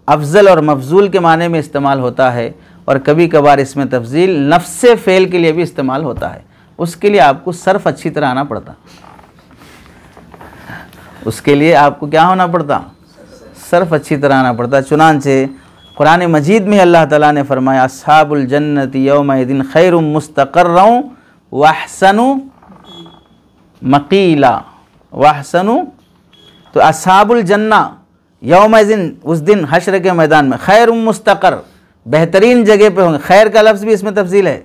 अफ़ज़ल और मफ़ज़ूल के माने में इस्तेमाल होता है, और कभी कभार इसमें तफजील नफ्से फ़ेल के लिए भी इस्तेमाल होता है। उसके लिए आपको सर्फ अच्छी तरह आना पड़ता, उसके लिए आपको क्या होना पड़ता, सर्फ अच्छी तरह आना पड़ता। चुनांचे कुरान मजीद में अल्लाह ताला ने फरमाया अस्हाबुल जन्नति यौमइदिन खैरुम मुस्तक़र्रन व अहसनु मक़ीला व अहसनु। तो अस्हाबुल जन्ना यौमइदिन, उस दिन हश्र के मैदान में, खैरुम मुस्तक़र, बेहतरीन जगह पे होंगे। खैर का लफ्ज़ भी इसमें तफसील है।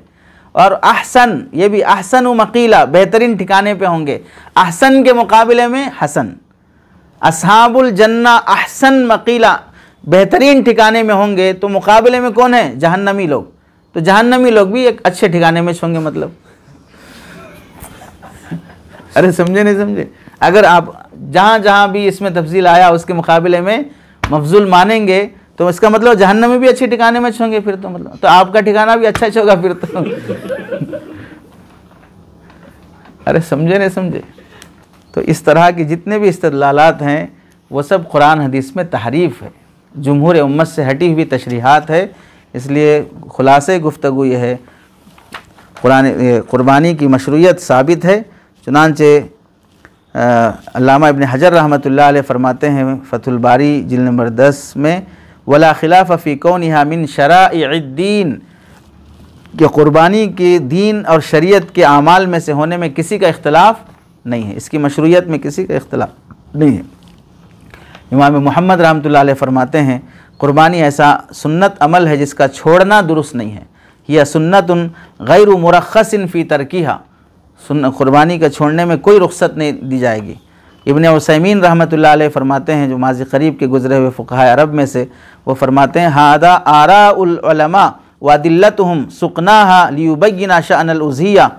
और अहसन, ये भी अहसन मक़ीला, बेहतरीन ठिकाने पे होंगे। अहसन के मुकाबले में हसन। अस्हाबुल जन्ना अहसन मक़ीला, बेहतरीन ठिकाने में होंगे, तो मुकाबले में कौन है, जहन्नमी लोग। तो जहन्नमी लोग भी एक अच्छे ठिकाने में होंगे, मतलब अरे समझे नहीं समझे। अगर आप जहाँ जहाँ भी इसमें तफसील आया उसके मुकाबले में मफजूल मानेंगे तो इसका मतलब जहन्नम में भी अच्छे ठिकाने में होंगे, फिर तो मतलब तो आपका ठिकाना भी अच्छा होगा फिर तो अरे समझे नहीं समझे। तो इस तरह की जितने भी इस्तदलालात हैं वो सब कुरान हदीस में तहरीफ है, जुमहूर उम्मत से हटी हुई तशरीहात है। इसलिए खुलासे गुफ्तगू ये है कुर्बानी की मशरूयत साबित है। चुनांचे अल्लामा इब्न हजर रहमतुल्लाह अलैह फरमाते हैं फ़तहुल बारी जिल्द नंबर 10 में, वला खिलाफ़ फ़ी कौनिहा मिन शराइ'द्दीन, कि कुर्बानी के दीन और शरीयत के आमाल में से होने में किसी का इख्तलाफ नहीं है, इसकी मशरूयत में किसी का इख्तलाफ नहीं है। इमाम मोहम्मद रहमतुल्लाह अलैह फरमाते हैं कुर्बानी ऐसा सुन्नत अमल है जिसका छोड़ना दुरुस्त नहीं है। यह सुन्नतुन गैरु मुरख्खसिन फ़ी तरकीहा, कुर्बानी का छोड़ने में कोई रुख्सत नहीं दी जाएगी। इब्न उसैमीन रहमतुल्लाह अलैह फरमाते हैं, जो माज़ी करीब के गुज़रे हुए फ़ुक़हा अरब में से, वो फरमाते हैं हादा आराउल उलमा व अदिल्लतुहुम सुक़नाहा लियुबय्यिना शअनल उज़हिया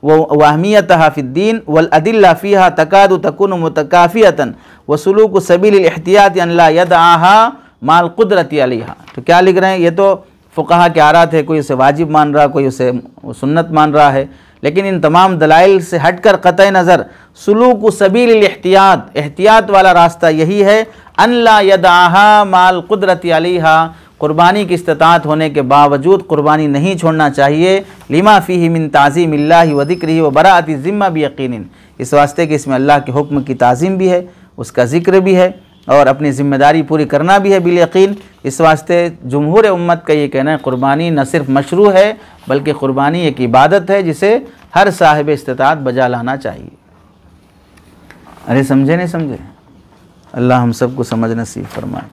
व अहमियतहा फ़िद्दीन वल अदिल्ला फ़ीहा तकादु तकुनु मुतकाफ़ियतन व सुलूकु सबीलिल इहतियात अन ला यदआहा माल कुदरती अलैहा। तो क्या लिख रहे हैं, ये तो फ़ुक़हा के आरात है, कोई उसे वाजिब मान रहा, कोई उसे सुन्नत मान रहा है, लेकिन इन तमाम दलाइल से हटकर क़तई नज़र सुलूक सबील एहतियात, एहतियात वाला रास्ता यही है, अन ला यदआहा माल कुदरती अलैहा, कुर्बानी की इस्तिताअत होने के बावजूद कुर्बानी नहीं छोड़ना चाहिए। लिमा फ़ीही मिन ताज़ीमिल्लाहि व ज़िक्रिही व बराअति ज़िम्मा बियक़ीनिन, इस वास्ते कि इसमें अल्लाह के हुक्म की ताज़ीम भी है, उसका ज़िक्र भी है और अपनी ज़िम्मेदारी पूरी करना भी है बिल यक़ीन। इस वास्ते जुमहूर उम्मत का ये कहना है कुर्बानी न सिर्फ मशरू है बल्कि कुर्बानी एक इबादत है जिसे हर साहिब इस्तिताअत बजा लाना चाहिए। अरे समझे नहीं समझे। अल्लाह हम सबको समझ नसीब फरमाए।